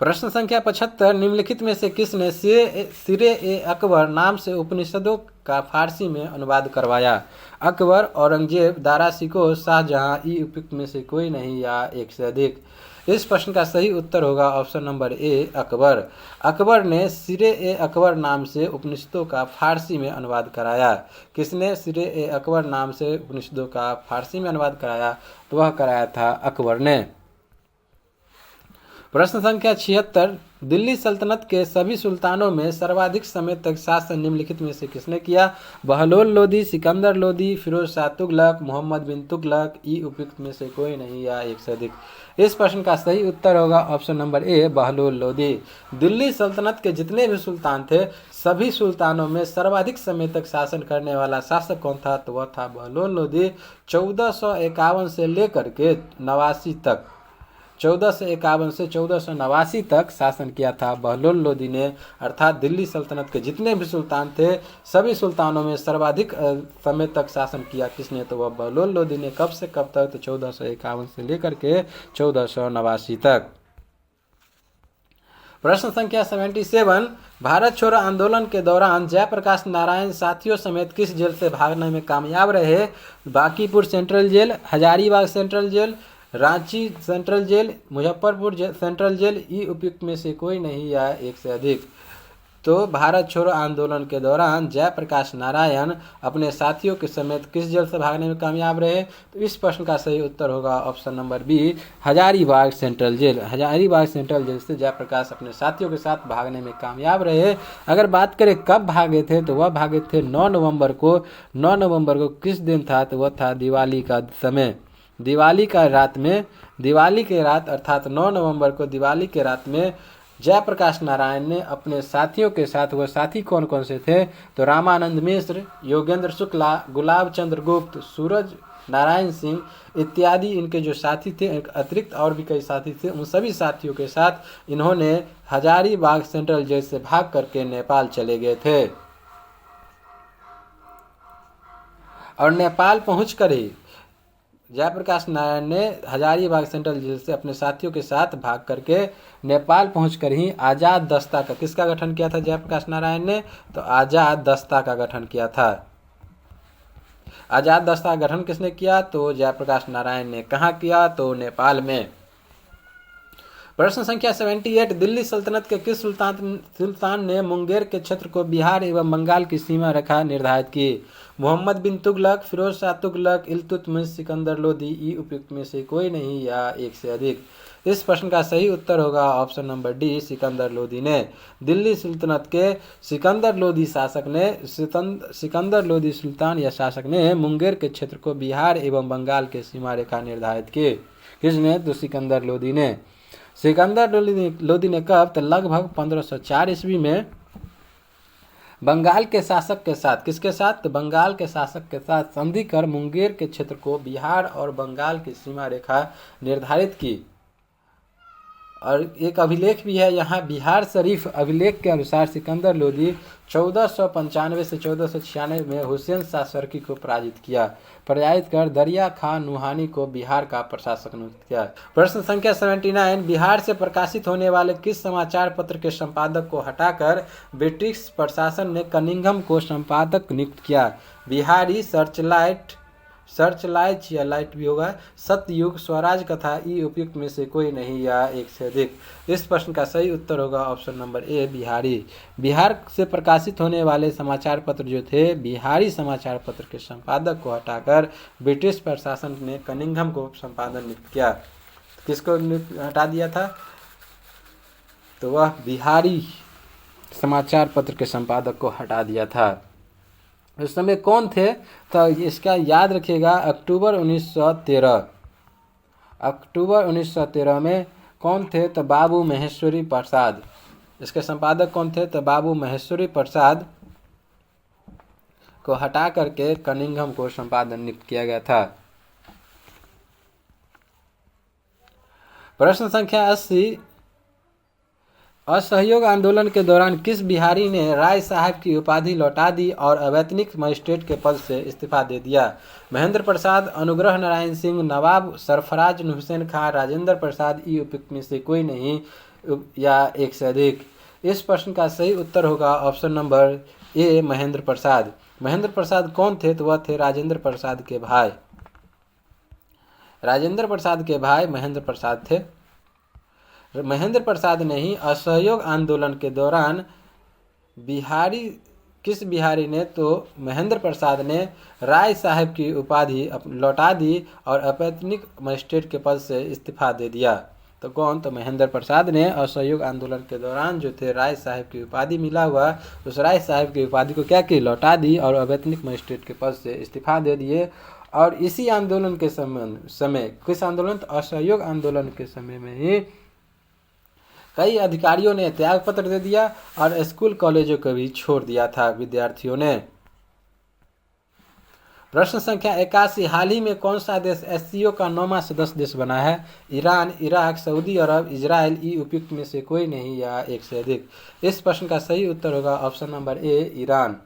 [SPEAKER 1] प्रश्न संख्या 75, निम्नलिखित में से किसने सिरे-ए-अकबर नाम से उपनिषदों का फारसी में अनुवाद करवाया? अकबर, औरंगजेब, दारा शिकोह, शाहजहां, उपयुक्त में से कोई नहीं या एक से अधिक। इस प्रश्न का सही उत्तर होगा ऑप्शन नंबर ए, अकबर। अकबर ने सिरे-ए-अकबर नाम से उपनिषदों का फारसी में अनुवाद कराया। किसने सिरे-ए-अकबर नाम से उपनिषदों का फारसी में अनुवाद कराया? तो वह कराया था अकबर ने। प्रश्न संख्या 76, दिल्ली सल्तनत के सभी सुल्तानों में सर्वाधिक समय तक शासन निम्नलिखित में से किसने किया? बहलोल लोदी, सिकंदर लोदी, फिरोज शाह तुगलक, मोहम्मद बिन तुगलक, उपयुक्त में से कोई नहीं या एक से अधिक। इस प्रश्न का सही उत्तर होगा ऑप्शन नंबर ए, बहलोल लोदी। दिल्ली सल्तनत के जितने भी सुल्तान थे, सभी सुल्तानों में सर्वाधिक समय तक शासन करने वाला शासक कौन था? तो वह था बहलोल लोदी। 1451 से लेकर के 89 तक, 1451 से 1489 तक शासन किया था बहलोल लोदी ने। अर्थात दिल्ली सल्तनत के जितने भी सुल्तान थे, सभी सुल्तानों में सर्वाधिक समय तक शासन किया किसने? तो वह बहलोल लोदी ने। कब से कब तक? तो 1451 से लेकर के 1489 तक। प्रश्न संख्या 77, भारत छोड़ो आंदोलन के दौरान जयप्रकाश नारायण साथियों समेत किस जेल से भागने में कामयाब रहे? Bankipur central jail, Hazaribagh central jail, Ranchi central jail, Muzaffarpur central jail, उपयुक्त में से कोई नहीं या एक से अधिक। तो भारत छोड़ो आंदोलन के दौरान जयप्रकाश नारायण अपने साथियों के समेत किस जेल से भागने में कामयाब रहे? तो इस प्रश्न का सही उत्तर होगा option number B, Hazaribagh central jail. Hazaribagh central jail से जयप्रकाश अपने साथियों के साथ भागने में कामयाब रहे। अगर बात करें कब भागे थे, तो वह भागे थे 9 नवंबर को। 9 नवंबर को किस दिन था? तो वह था दिवाली का समय। दिवाली के रात अर्थात 9 नवंबर को दिवाली के रात में जयप्रकाश नारायण ने अपने साथियों के साथ, वह साथी कौन कौन से थे? तो रामानंद मिश्र, योगेंद्र शुक्ला, गुलाब चंद्र गुप्त, सूरज नारायण सिंह इत्यादि इनके जो साथी थे, अतिरिक्त और भी कई साथी थे, उन सभी साथियों के साथ इन्होंने हजारीबाग सेंट्रल जेल से भाग करके नेपाल चले गए थे। और नेपाल पहुंचकर ही जयप्रकाश नारायण ने हजारीबाग सेंट्रल जेल से अपने साथियों के साथ भाग करके नेपाल पहुंचकर ही आज़ाद दस्ता का, किसका गठन किया था जयप्रकाश नारायण ने? तो आज़ाद दस्ता का गठन किया था। आज़ाद दस्ता का गठन किसने किया? तो जयप्रकाश नारायण ने। कहाँ किया? तो नेपाल में। प्रश्न संख्या 78, दिल्ली सल्तनत के किस सुल्तान ने मुंगेर के क्षेत्र को बिहार एवं बंगाल की सीमा रेखा निर्धारित की? मोहम्मद बिन तुगलक, फिरोज शाह तुगलक, इल्तुतमिश, सिकंदर लोदी, उपयुक्त में से कोई नहीं या एक से अधिक। इस प्रश्न का सही उत्तर होगा option number D, Sikandar Lodi ने। दिल्ली सुल्तनत के सिकंदर लोदी सुल्तान या शासक ने मुंगेर के क्षेत्र को बिहार एवं बंगाल के सीमा रेखा निर्धारित की। किसने? तो सिकंदर लोदी ने। सिकंदर लोदी ने कब? तो लगभग 1504 ईस्वी में बंगाल के शासक के साथ, किसके साथ? तो बंगाल के शासक के साथ संधि कर मुंगेर के क्षेत्र को बिहार और बंगाल की सीमा रेखा निर्धारित की। और एक अभिलेख भी है यहाँ, बिहार शरीफ अभिलेख के अनुसार सिकंदर लोदी 1495 से 1496 में हुसैन शाह शर्की को पराजित कर दरिया खान नुहानी को बिहार का प्रशासक नियुक्त किया। प्रश्न संख्या 79, बिहार से प्रकाशित होने वाले किस समाचार पत्र के संपादक को हटाकर ब्रिटिश प्रशासन ने कनिंघम को संपादक नियुक्त किया? बिहारी, सर्चलाइट, सर्च लाइट या लाइट भी होगा। सत्ययुग, स्वराज कथा, ई उपयुक्त में से कोई नहीं या एक से अधिक। इस प्रश्न का सही उत्तर होगा ऑप्शन नंबर ए, बिहारी। बिहार से प्रकाशित होने वाले समाचार पत्र जो थे, बिहारी समाचार पत्र के संपादक को हटाकर ब्रिटिश प्रशासन ने कनिंघम को संपादन नियुक्त किया। किसको हटा दिया था? तो वह बिहारी समाचार पत्र के संपादक को हटा दिया था। उस समय कौन थे? तो इसका याद रखिएगा, अक्टूबर 1913। अक्टूबर 1913 में कौन थे? तो बाबू महेश्वरी प्रसाद। इसके संपादक कौन थे? तो बाबू महेश्वरी प्रसाद को हटा करके कनिंघम को संपादन नियुक्त किया गया था। प्रश्न संख्या 80, असहयोग आंदोलन के दौरान किस बिहारी ने राय साहब की उपाधि लौटा दी और अवैतनिक मजिस्ट्रेट के पद से इस्तीफा दे दिया? महेंद्र प्रसाद, अनुग्रह नारायण सिंह, नवाब सरफराज हुसैन खां, राजेंद्र प्रसाद, ई उपयुक्त में से कोई नहीं या एक से अधिक। इस प्रश्न का सही उत्तर होगा ऑप्शन नंबर ए, महेंद्र प्रसाद। महेंद्र प्रसाद कौन थे? तो वह थे राजेंद्र प्रसाद के भाई। राजेंद्र प्रसाद के भाई महेंद्र प्रसाद थे। महेंद्र प्रसाद ने ही असहयोग आंदोलन के दौरान किस बिहारी ने? तो महेंद्र प्रसाद ने राय साहब की उपाधि लौटा दी और अवैतनिक मजिस्ट्रेट के पद से इस्तीफा दे दिया। तो कौन? तो महेंद्र प्रसाद ने असहयोग आंदोलन के दौरान जो थे राय साहब की उपाधि मिला हुआ, उस राय साहब की उपाधि को क्या की? लौटा दी और अवैतनिक मजिस्ट्रेट के पद से इस्तीफा दे दिए। और इसी आंदोलन के समय किस आंदोलन? तो असहयोग आंदोलन के समय में ही कई अधिकारियों ने त्याग पत्र दे दिया और स्कूल कॉलेजों को भी छोड़ दिया था विद्यार्थियों ने। प्रश्न संख्या 81, हाल ही में कौन सा देश एससीओ का 9वां सदस्य देश बना है? ईरान, इराक, सऊदी अरब, इजराइल, ई उपयुक्त में से कोई नहीं या एक से अधिक। इस प्रश्न का सही उत्तर होगा ऑप्शन नंबर ए, ईरान।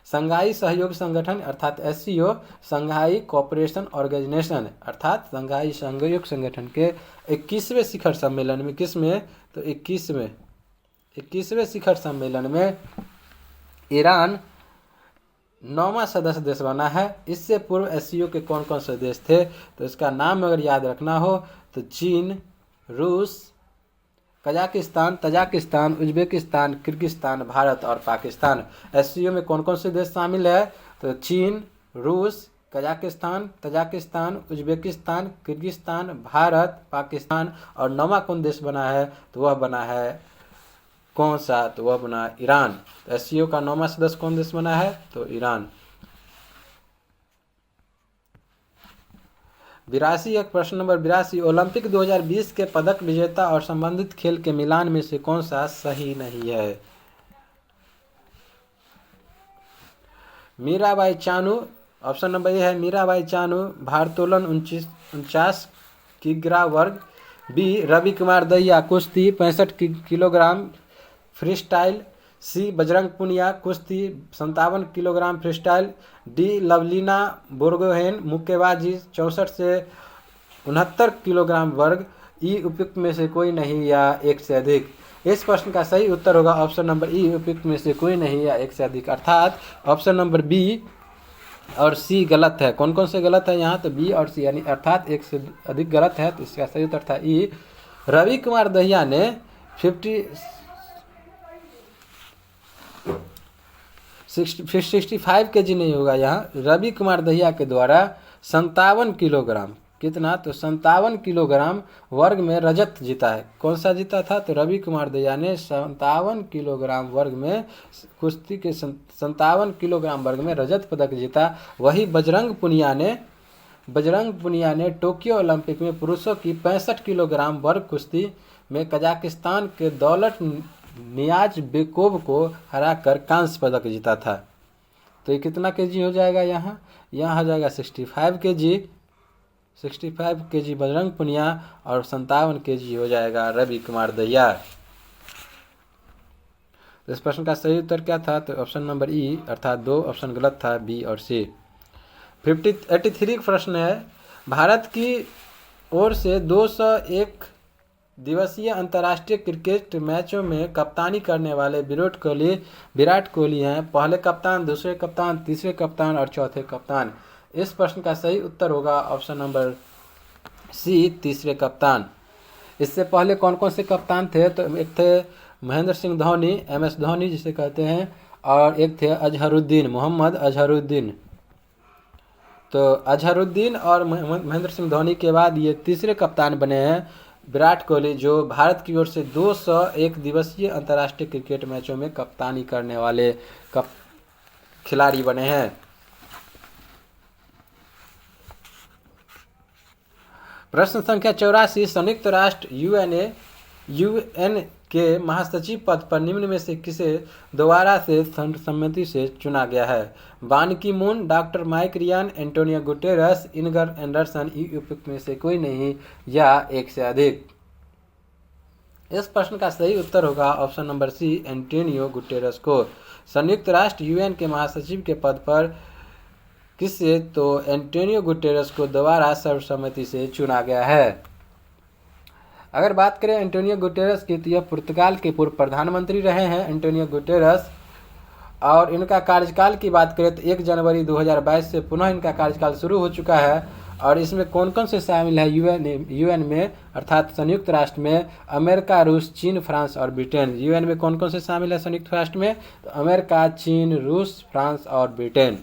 [SPEAKER 1] संघाई सहयोग संगठन अर्थात एससीओ, संघाई कोऑपरेशन ऑर्गेनाइजेशन अर्थात संघाई सहयोग संगठन के 21वें शिखर सम्मेलन में, किसमें? तो 21वें शिखर सम्मेलन में ईरान 9वां सदस्य देश बना है। इससे पूर्व एससीओ के कौन कौन से देश थे? तो इसका नाम अगर याद रखना हो तो चीन, रूस, Kazakhstan, Tajikistan, Uzbekistan, Kyrgyzstan, Bharat और पाकिस्तान। एससीओ में कौन कौन से देश शामिल है? तो चीन, रूस, Kazakhstan, Tajikistan, Uzbekistan, Kyrgyzstan, Bharat, Pakistan और 9वां कौन देश बना है? तो वह बना है कौन सा? तो वह बना ईरान। एससीओ का 9वां सदस्य कौन देश बना है? तो ईरान। 82, प्रश्न नंबर 82, ओलंपिक 2020 के पदक विजेता और संबंधित खेल के मिलान में से कौन सा सही नहीं है? मीराबाई चानू, ऑप्शन नंबर ए है मीराबाई चानू, भारोत्तोलन 49 किग्रा वर्ग। बी, रवि कुमार दहिया, कुश्ती 65 किलोग्राम फ्री स्टाइल। सी, बजरंग पुनिया, कुश्ती 57 kilogram free style. D, Lovlina Borgohain, मुक्केबाजी 64 से 69 किलोग्राम वर्ग। ई उपयुक्त में से कोई नहीं या एक से अधिक। इस प्रश्न का सही उत्तर होगा ऑप्शन नंबर ई, उपयुक्त में से कोई नहीं या एक से अधिक, अर्थात ऑप्शन नंबर बी और सी गलत है। कौन कौन से गलत है यहाँ? तो बी और सी, यानी अर्थात एक से अधिक गलत है। तो इसका सही उत्तर था ई। रवि कुमार दहिया ने 65 kg नहीं होगा यहाँ। रवि कुमार दहिया के द्वारा 57 किलोग्राम, कितना? तो 57 किलोग्राम वर्ग में रजत जीता है। कौन सा जीता था? तो रवि कुमार दहिया ने 57 किलोग्राम वर्ग में कुश्ती के 57 किलोग्राम वर्ग में रजत पदक जीता। वही बजरंग पुनिया ने टोक्यो ओलंपिक में पुरुषों की 65 किलोग्राम वर्ग कुश्ती में कजाकिस्तान के दौलत नियाज बेकोव को हराकर कांस्य पदक जीता था। तो ये कितना केजी हो जाएगा? यहाँ हो जाएगा 65 kg बजरंग पुनिया और 57 kg हो जाएगा रवि कुमार दहिया। तो इस प्रश्न का सही उत्तर क्या था? तो ऑप्शन नंबर ई, अर्थात 2 ऑप्शन गलत था, बी और सी। 83 प्रश्न है, भारत की ओर से 201 दिवसीय अंतर्राष्ट्रीय क्रिकेट मैचों में कप्तानी करने वाले विराट कोहली हैं। पहले कप्तान, दूसरे कप्तान, तीसरे कप्तान और चौथे कप्तान। इस प्रश्न का सही उत्तर होगा ऑप्शन नंबर सी, तीसरे कप्तान। इससे पहले कौन कौन से कप्तान थे? तो एक थे महेंद्र सिंह धोनी, MS धोनी जिसे कहते हैं, और एक थे अजहरुद्दीन, मोहम्मद अजहरुद्दीन। तो अजहरुद्दीन और महेंद्र सिंह धोनी के बाद ये तीसरे कप्तान बने हैं विराट कोहली, जो भारत की ओर से 201 दिवसीय अंतर्राष्ट्रीय क्रिकेट मैचों में कप्तानी करने वाले खिलाड़ी बने हैं। प्रश्न संख्या 84, संयुक्त राष्ट्र यूएन के महासचिव पद पर निम्न में से किसे दोबारा से सर्वसम्मति से चुना गया है? Ban Ki Moon, doctor Mike Ryan, Antonio Guterres, Inger Andersen, उपयुक्त में से कोई नहीं या एक से अधिक? इस प्रश्न का सही उत्तर होगा option number C, Antonio Guterres को। संयुक्त राष्ट्र यूएन के महासचिव के पद पर किससे? तो एंटोनियो गुटेरस को दोबारा सर्वसम्मति से चुना गया है। अगर बात करें एंटोनियो गुटेरस की, तो यह पुर्तगाल के पूर्व प्रधानमंत्री रहे हैं एंटोनियो गुटेरस, और इनका कार्यकाल की बात करें तो 1 जनवरी 2022 से पुनः इनका कार्यकाल शुरू हो चुका है। और इसमें कौन कौन से शामिल है यूएन में, अर्थात संयुक्त राष्ट्र में? अमेरिका, रूस, चीन, फ्रांस और ब्रिटेन। यूएन में कौन कौन से शामिल है संयुक्त राष्ट्र में? तो अमेरिका, चीन, रूस, फ्रांस और ब्रिटेन।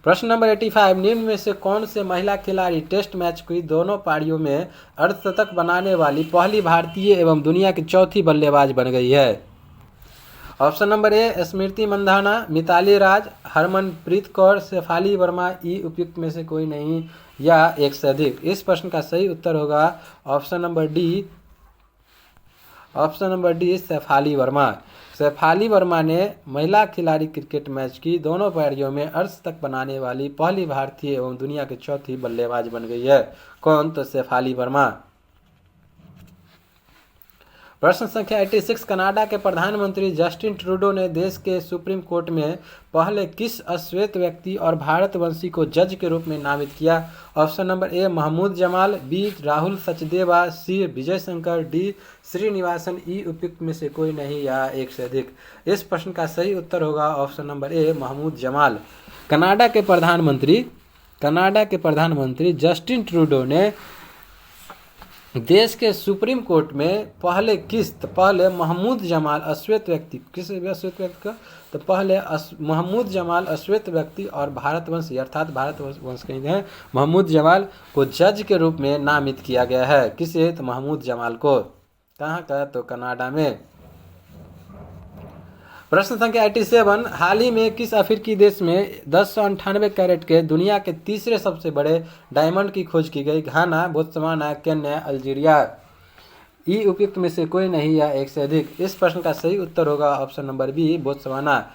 [SPEAKER 1] प्रश्न नंबर 85, निम्न में से कौन से महिला खिलाड़ी टेस्ट मैच की दोनों पारियों में अर्धशतक बनाने वाली पहली भारतीय एवं दुनिया की चौथी बल्लेबाज बन गई है? ऑप्शन नंबर ए, स्मृति मंधाना, मिताली राज, हरमनप्रीत कौर, शेफाली वर्मा, उपयुक्त में से कोई नहीं या एक से अधिक? इस प्रश्न का सही उत्तर होगा option number D, Shafali Verma. Shafali Verma ने महिला खिलाड़ी क्रिकेट मैच की दोनों पारियों में अर्धशतक बनाने वाली पहली भारतीय एवं दुनिया की चौथी बल्लेबाज बन गई है। कौन? तो शेफाली वर्मा। प्रश्न संख्या 86, कनाडा के प्रधानमंत्री जस्टिन ट्रूडो ने देश के सुप्रीम कोर्ट में पहले किस अश्वेत व्यक्ति और भारतवंशी को जज के रूप में नामित किया? Option number A, Mahmood Jamal, B, Rahul Sachdeva, C, Vijay Shankar, D, Srinivasan, उपयुक्त में से कोई नहीं या एक से अधिक? इस प्रश्न का सही उत्तर होगा option number A, Mahmood Jamal. Canada के प्रधानमंत्री जस्टिन ट्रूडो ने देश के सुप्रीम कोर्ट में पहले महमूद जमाल अश्वेत व्यक्ति, किस अश्वेत व्यक्ति का? तो पहले महमूद जमाल अश्वेत व्यक्ति और भारतवंशी, अर्थात भारतवंश कहीं हैं, महमूद जमाल को जज के रूप में नामित किया गया है। किसे? तो महमूद जमाल को। कहाँ का? तो कनाडा में। प्रश्न संख्या 87, हाल ही में किस अफ्रीकी देश में 1098 कैरेट के दुनिया के तीसरे सबसे बड़े डायमंड की खोज की गई? घाना, बोत्सवाना, केन्या, अल्जीरिया। उपयुक्त में से कोई नहीं या एक से अधिक? इस प्रश्न का सही उत्तर होगा ऑप्शन नंबर बी, बोत्सवाना।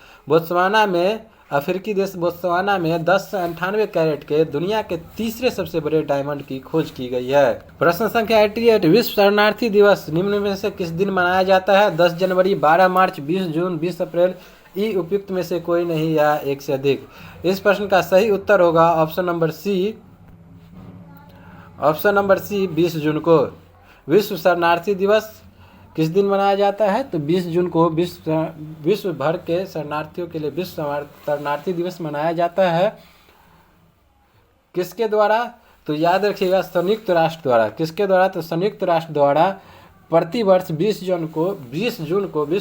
[SPEAKER 1] अफ्रीकी देश बोत्सवाना में 1098 कैरेट के दुनिया के तीसरे सबसे बड़े डायमंड की खोज की गई है। प्रश्न संख्या 88, विश्व शरणार्थी दिवस निम्न में से किस दिन मनाया जाता है? 10 जनवरी, 12 मार्च, 20 जून, 20 अप्रैल। उपयुक्त में से कोई नहीं या एक से अधिक? इस प्रश्न का सही उत्तर होगा ऑप्शन नंबर सी, 20 जून को। विश्व शरणार्थी दिवस किस दिन मनाया जाता है? तो 20 जून को विश्व भर के शरणार्थियों के लिए विश्व शरणार्थी दिवस मनाया जाता है। किसके द्वारा? तो याद रखिएगा, संयुक्त राष्ट्र द्वारा। किसके द्वारा? तो संयुक्त राष्ट्र द्वारा प्रतिवर्ष 20 जून को विश्व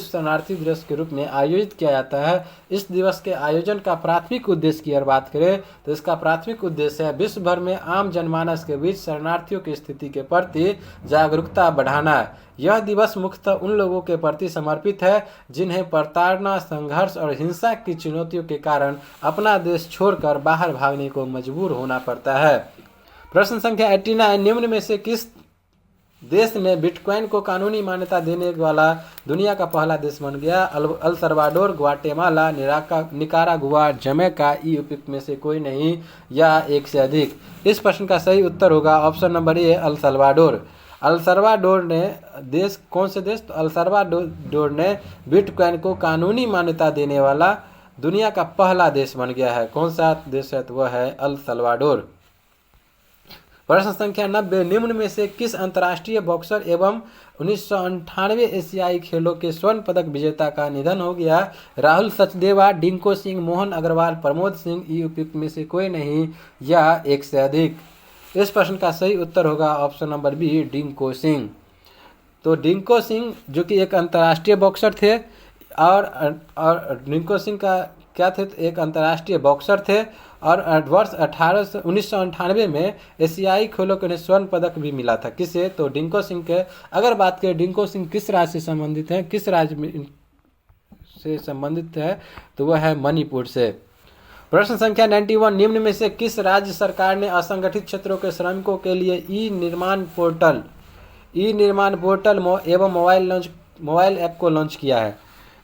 [SPEAKER 1] शरणार्थी दिवस के रूप में आयोजित किया जाता है। इस दिवस के आयोजन का प्राथमिक उद्देश्य की अगर बात करें तो इसका प्राथमिक उद्देश्य है विश्व भर में आम जनमानस के बीच शरणार्थियों की स्थिति के प्रति जागरूकता बढ़ाना। यह दिवस मुख्यतः उन लोगों के प्रति समर्पित है जिन्हें प्रताड़ना, संघर्ष और हिंसा की चुनौतियों के कारण अपना देश छोड़कर बाहर भागने को मजबूर होना पड़ता है। प्रश्न संख्या 89, निम्न में से किस देश ने बिटकॉइन को कानूनी मान्यता देने वाला दुनिया का पहला देश बन गया? El Salvador, Guatemala, Nicaragua, Jamaica. उपयुक्त में से कोई नहीं या एक से अधिक? इस प्रश्न का सही उत्तर होगा ऑप्शन नंबर ए, अल सल्वाडोर। अल सल्वाडोर ने कौन से देश? तो अल सल्वाडोर ने बिटकॉइन को कानूनी मान्यता देने वाला दुनिया का पहला देश बन गया है। कौन सा देश है? तो वह है अल सल्वाडोर। प्रश्न संख्या 90, निम्न में से किस अंतर्राष्ट्रीय बॉक्सर एवं 1998 एशियाई खेलों के स्वर्ण पदक विजेता का निधन हो गया? राहुल सचदेवा, डिंको सिंह, मोहन अग्रवाल, प्रमोद सिंह, ई उपयुक्त में से कोई नहीं या एक से अधिक? इस प्रश्न का सही उत्तर होगा option number B, Dingko Singh. तो डिंको सिंह जो कि एक अंतर्राष्ट्रीय बॉक्सर थे और डिंको सिंह का क्या थे, एक अंतर्राष्ट्रीय बॉक्सर थे और वर्ष 1998 में एशियाई खेलों के स्वर्ण पदक भी मिला था। किसे? तो डिंको सिंह के। अगर बात करें डिंको सिंह किस राज्य से संबंधित है, किस राज्य से संबंधित है, तो वह है मणिपुर से। प्रश्न संख्या 91, निम्न में से किस राज्य सरकार ने असंगठित क्षेत्रों के श्रमिकों के लिए ई निर्माण पोर्टल एवं मोबाइल ऐप को लॉन्च किया है?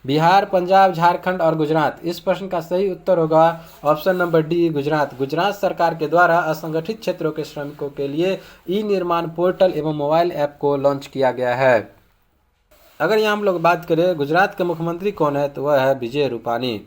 [SPEAKER 1] बिहार, पंजाब, झारखंड और गुजरात। इस प्रश्न का सही उत्तर होगा option number D, Gujarat. Gujarat सरकार के द्वारा असंगठित क्षेत्रों के श्रमिकों के लिए ई निर्माण पोर्टल एवं मोबाइल ऐप को लॉन्च किया गया है। अगर यहाँ हम लोग बात करें गुजरात के मुख्यमंत्री कौन है, तो वह है विजय रूपानी।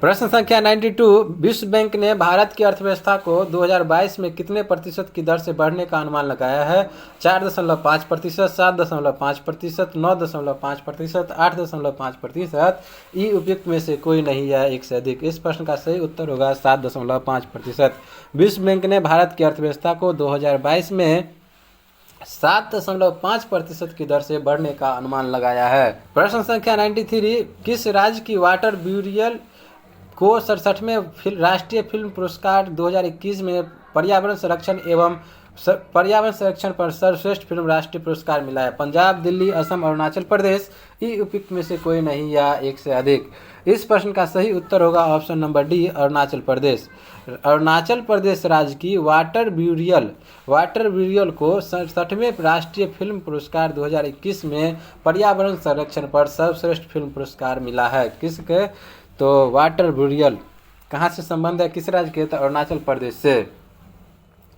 [SPEAKER 1] प्रश्न संख्या 92, विश्व बैंक ने भारत की अर्थव्यवस्था को 2022 में कितने प्रतिशत की दर से बढ़ने का अनुमान लगाया है? 4.5%, 7.5%, 9.5%, 8.5%। ई उपयुक्त में से कोई नहीं या एक से अधिक? इस प्रश्न का सही उत्तर होगा 7.5%। विश्व बैंक ने भारत की अर्थव्यवस्था को 2022 में 7.5% की दर से बढ़ने का अनुमान लगाया है। प्रश्न संख्या 93, किस राज्य की वाटर ब्यूरियल को 67वें राष्ट्रीय फिल्म पुरस्कार 2021 में पर्यावरण संरक्षण पर सर्वश्रेष्ठ फिल्म राष्ट्रीय पुरस्कार मिला है? पंजाब, दिल्ली, असम, अरुणाचल प्रदेश। ई उपयुक्त में से कोई नहीं या एक से अधिक? इस प्रश्न का सही उत्तर होगा option number D, Arunachal Pradesh. Arunachal Pradesh राज्य की वाटर ब्यूरियल को 67वें राष्ट्रीय फिल्म पुरस्कार 2021 में पर्यावरण संरक्षण पर सर्वश्रेष्ठ फिल्म पुरस्कार मिला है। किसके? तो वाटर ब्यूरियल कहाँ से संबंध है, किस राज्य के? तो अरुणाचल प्रदेश से।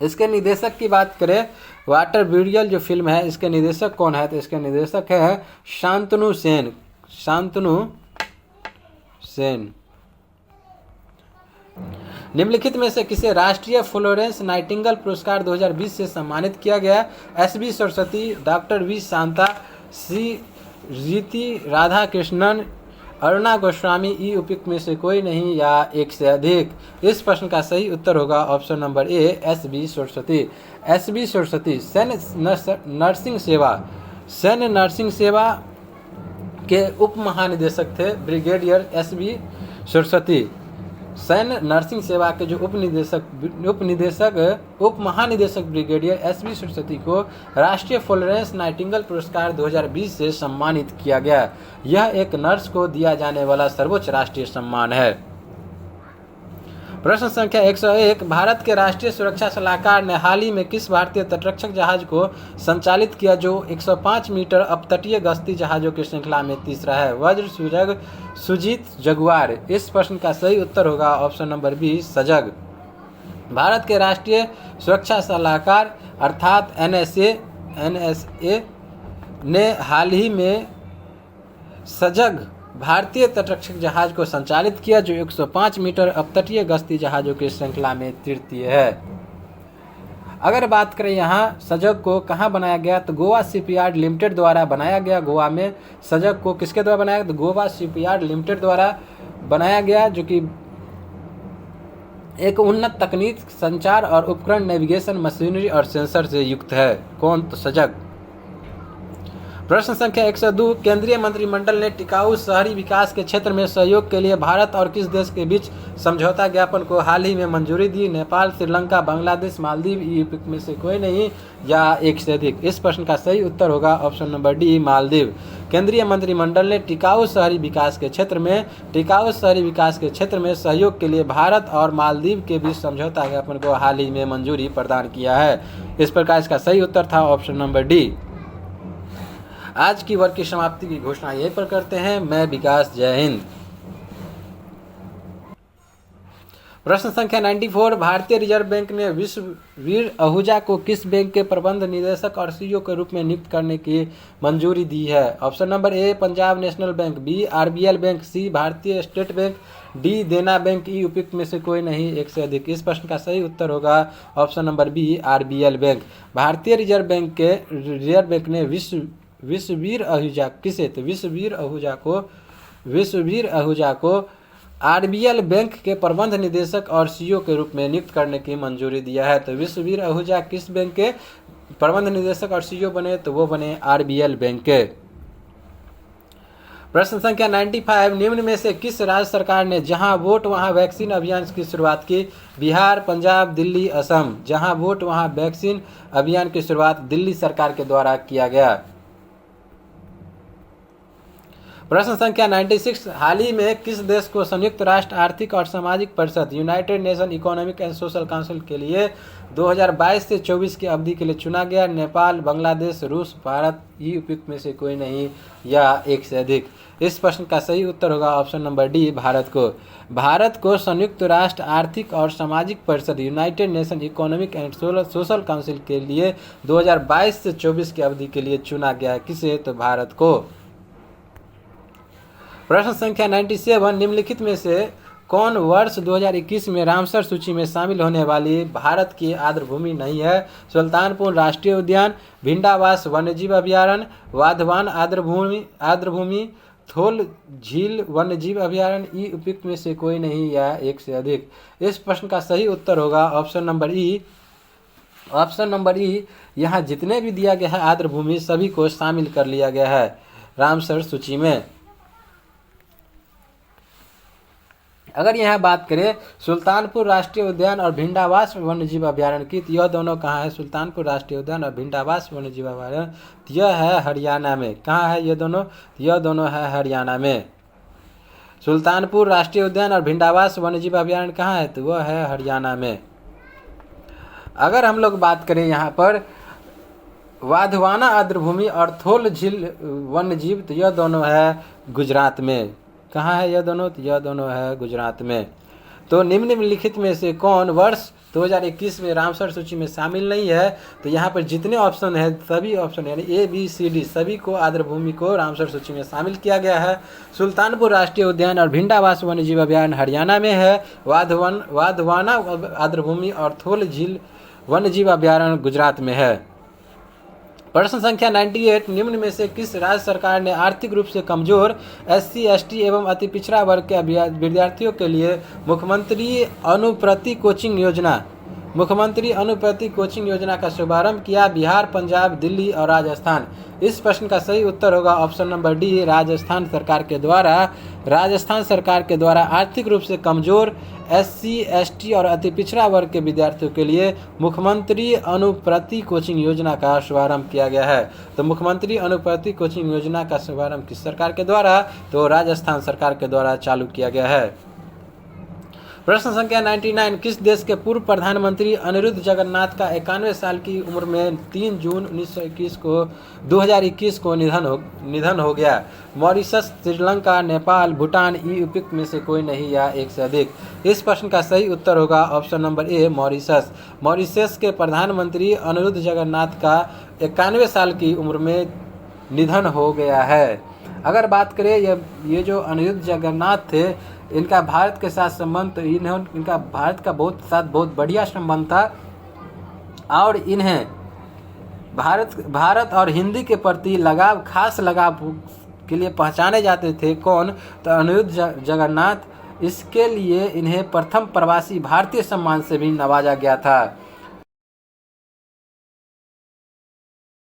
[SPEAKER 1] इसके निर्देशक की बात करें, वाटर ब्यूरियल जो फिल्म है इसके निर्देशक कौन है? तो इसके निर्देशक है शांतनु सेन। निम्नलिखित में से किसे राष्ट्रीय फ्लोरेंस नाइटिंगेल पुरस्कार 2020 से सम्मानित किया गया? SB. Saraswati, doctor V Shanta, C Riti Radha Krishnan, Aruna Goswami. ई उपयुक्त में से कोई नहीं या एक से अधिक? इस प्रश्न का सही उत्तर होगा ऑप्शन नंबर ए, एस.बी. सरस्वती। एस.बी. सरस्वती सैन्य नर्सिंग सेवा के उप महानिदेशक थे। Brigadier S.B.. सरस्वती सैन्य नर्सिंग सेवा के जो उप महानिदेशक ब्रिगेडियर एस.बी. सरस्वती को राष्ट्रीय फ्लोरेंस नाइटिंगेल पुरस्कार 2020 से सम्मानित किया गया। यह एक नर्स को दिया जाने वाला सर्वोच्च राष्ट्रीय सम्मान है। प्रश्न संख्या 101, भारत के राष्ट्रीय सुरक्षा सलाहकार ने हाल ही में किस भारतीय तटरक्षक जहाज को संचालित किया जो 105 मीटर अपतटीय गश्ती जहाजों की श्रृंखला में तीसरा है? वज्र, सुजीत, जगुआर। इस प्रश्न का सही उत्तर होगा ऑप्शन नंबर बी, सजग। भारत के राष्ट्रीय सुरक्षा सलाहकार अर्थात NSA ने हाल ही में सजग भारतीय तटरक्षक जहाज को संचालित किया जो 105 मीटर अपतटीय गश्ती जहाजों की श्रृंखला में तृतीय है। अगर बात करें यहाँ सजग को कहाँ बनाया गया, तो गोवा शिपयार्ड लिमिटेड द्वारा बनाया गया। गोवा में सजग को किसके द्वारा बनाया गया? तो गोवा शिपयार्ड लिमिटेड द्वारा बनाया गया, जो कि एक उन्नत तकनीक, संचार और उपकरण, नेविगेशन, मशीनरी और सेंसर से युक्त है। कौन? तो सजग। प्रश्न संख्या 102, केंद्रीय मंत्रिमंडल ने टिकाऊ शहरी विकास के क्षेत्र में सहयोग के लिए भारत और किस देश के बीच समझौता ज्ञापन को हाल ही में मंजूरी दी? नेपाल, श्रीलंका, बांग्लादेश, मालदीव। ई में से कोई नहीं या एक से अधिक? इस प्रश्न का सही उत्तर होगा ऑप्शन नंबर डी, मालदीव। केंद्रीय मंत्रिमंडल ने टिकाऊ शहरी विकास के क्षेत्र में सहयोग के लिए भारत और मालदीव के बीच समझौता ज्ञापन को हाल ही में मंजूरी प्रदान किया है। इस प्रकार इसका सही उत्तर था ऑप्शन नंबर डी। आज की वर्ग की समाप्ति की घोषणा यहीं पर करते हैं। मैं विकास, जय हिंद। प्रश्न संख्या 94, भारतीय रिजर्व बैंक ने विश्ववीर आहूजा को किस बैंक के प्रबंध निदेशक और सीईओ के रूप में नियुक्त करने की मंजूरी दी है? Option number A Punjab National Bank, B RBL Bank, C Bharatiya State Bank, D Dena Bank, E उपयुक्त में से कोई नहीं, एक से अधिक। इस प्रश्न का सही उत्तर होगा option number B RBL bank. भारतीय रिजर्व बैंक ने विश्ववीर आहूजा किसे, तो विश्ववीर आहूजा को आरबीएल बैंक के प्रबंध निदेशक और सीईओ के रूप में नियुक्त करने की मंजूरी दिया है। तो विश्ववीर आहूजा किस बैंक के प्रबंध निदेशक और सीईओ बने, तो वो बने आरबीएल बैंक के। प्रश्न संख्या 95, निम्न में से किस राज्य सरकार ने जहां वोट वहां वैक्सीन अभियान की शुरुआत की? बिहार, पंजाब, दिल्ली, असम। जहां वोट वहां वैक्सीन अभियान की शुरुआत दिल्ली सरकार के द्वारा किया गया। प्रश्न संख्या 96, हाल ही में किस देश को संयुक्त राष्ट्र आर्थिक और सामाजिक परिषद United nation economic and social council के लिए 2022 से 24 की अवधि के लिए चुना गया? नेपाल, बांग्लादेश, रूस, भारत, ई उपयुक्त में से कोई नहीं या एक से अधिक। इस प्रश्न का सही उत्तर होगा ऑप्शन नंबर डी भारत को। भारत को संयुक्त राष्ट्र आर्थिक और सामाजिक परिषद United nation economic and social council के लिए 2022 से 24 की अवधि के लिए चुना गया है। किसे, तो भारत को। प्रश्न संख्या 97, निम्नलिखित में से कौन वर्ष 2021 में रामसर सूची में शामिल होने वाली भारत की आर्द्रभूमि नहीं है? सुल्तानपुर राष्ट्रीय उद्यान, भिंडावास वन्यजीव अभयारण्य, वाधवान आर्द्रभूमि, थोल झील वन्यजीव अभयारण्य, ई उपयुक्त में से कोई नहीं या एक से अधिक। इस प्रश्न का सही उत्तर होगा ऑप्शन नंबर ई। ऑप्शन नंबर ई, यहाँ जितने भी दिया गया है आर्द्रभूमि सभी को शामिल कर लिया गया है रामसर सूची में। अगर यहाँ बात करें सुल्तानपुर राष्ट्रीय उद्यान और भिंडावास वन्यजीव अभयारण्य की, तो यह दोनों कहाँ है? सुल्तानपुर राष्ट्रीय उद्यान और भिंडावास वन्यजीव अभयारण्य यह है हरियाणा में। कहाँ है ये दोनों? यह दोनों है हरियाणा में। सुल्तानपुर राष्ट्रीय उद्यान और भिंडावास वन्यजीव अभयारण्य कहाँ है? तो वह है हरियाणा में। अगर हम लोग बात करें यहाँ पर वाधवाना आर्द्रभूमि और थोल झील वन्यजीव, तो यह दोनों है गुजरात में। कहाँ है यह दोनों? तो यह दोनों है गुजरात में। तो निम्नलिखित में से कौन वर्ष 2021 में रामसर सूची में शामिल नहीं है? तो यहाँ पर जितने ऑप्शन है सभी ऑप्शन यानी ए बी सी डी सभी को आर्द्रभूमि को रामसर सूची में शामिल किया गया है। सुल्तानपुर राष्ट्रीय उद्यान और भिंडावास वन्यजीव अभयारण्य हरियाणा में है। वाधवाना आर्द्रभूमि और थोल झील वन्यजीव अभयारण्य गुजरात में है। प्रश्न संख्या 98, निम्न में से किस राज्य सरकार ने आर्थिक रूप से कमजोर एससी, एसटी एवं अति पिछड़ा वर्ग के विद्यार्थियों के लिए मुख्यमंत्री अनुप्रति कोचिंग योजना का शुभारंभ किया? बिहार, पंजाब, दिल्ली और राजस्थान। इस प्रश्न का सही उत्तर होगा ऑप्शन नंबर डी राजस्थान सरकार के द्वारा आर्थिक रूप से कमजोर एससी, एसटी और अति पिछड़ा वर्ग के विद्यार्थियों के लिए मुख्यमंत्री अनुप्रति कोचिंग योजना का शुभारंभ किया गया है। तो मुख्यमंत्री अनुप्रति कोचिंग योजना का शुभारंभ किस सरकार के द्वारा? तो राजस्थान सरकार के द्वारा चालू किया गया है। प्रश्न संख्या 99, किस देश के पूर्व प्रधानमंत्री अनिरुद्ध जगन्नाथ का 91 साल की उम्र में 3 जून 2021 को निधन हो गया? मॉरिशस, श्रीलंका, नेपाल, भूटान, ई उपयुक्त में से कोई नहीं या एक से अधिक। इस प्रश्न का सही उत्तर होगा ऑप्शन नंबर ए मॉरिशस। मॉरिशस के प्रधानमंत्री अनिरुद्ध जगन्नाथ का 91 साल की उम्र में निधन हो गया है। अगर बात करें ये जो अनिरुद्ध जगन्नाथ थे, इनका भारत के साथ संबंध, तो इनका भारत का बहुत बढ़िया संबंध था और इन्हें भारत और हिंदी के प्रति खास लगाव के लिए पहचाने जाते थे। कौन? तो अनिरुद्ध जगन्नाथ। इसके लिए इन्हें प्रथम प्रवासी भारतीय सम्मान से भी नवाजा गया था।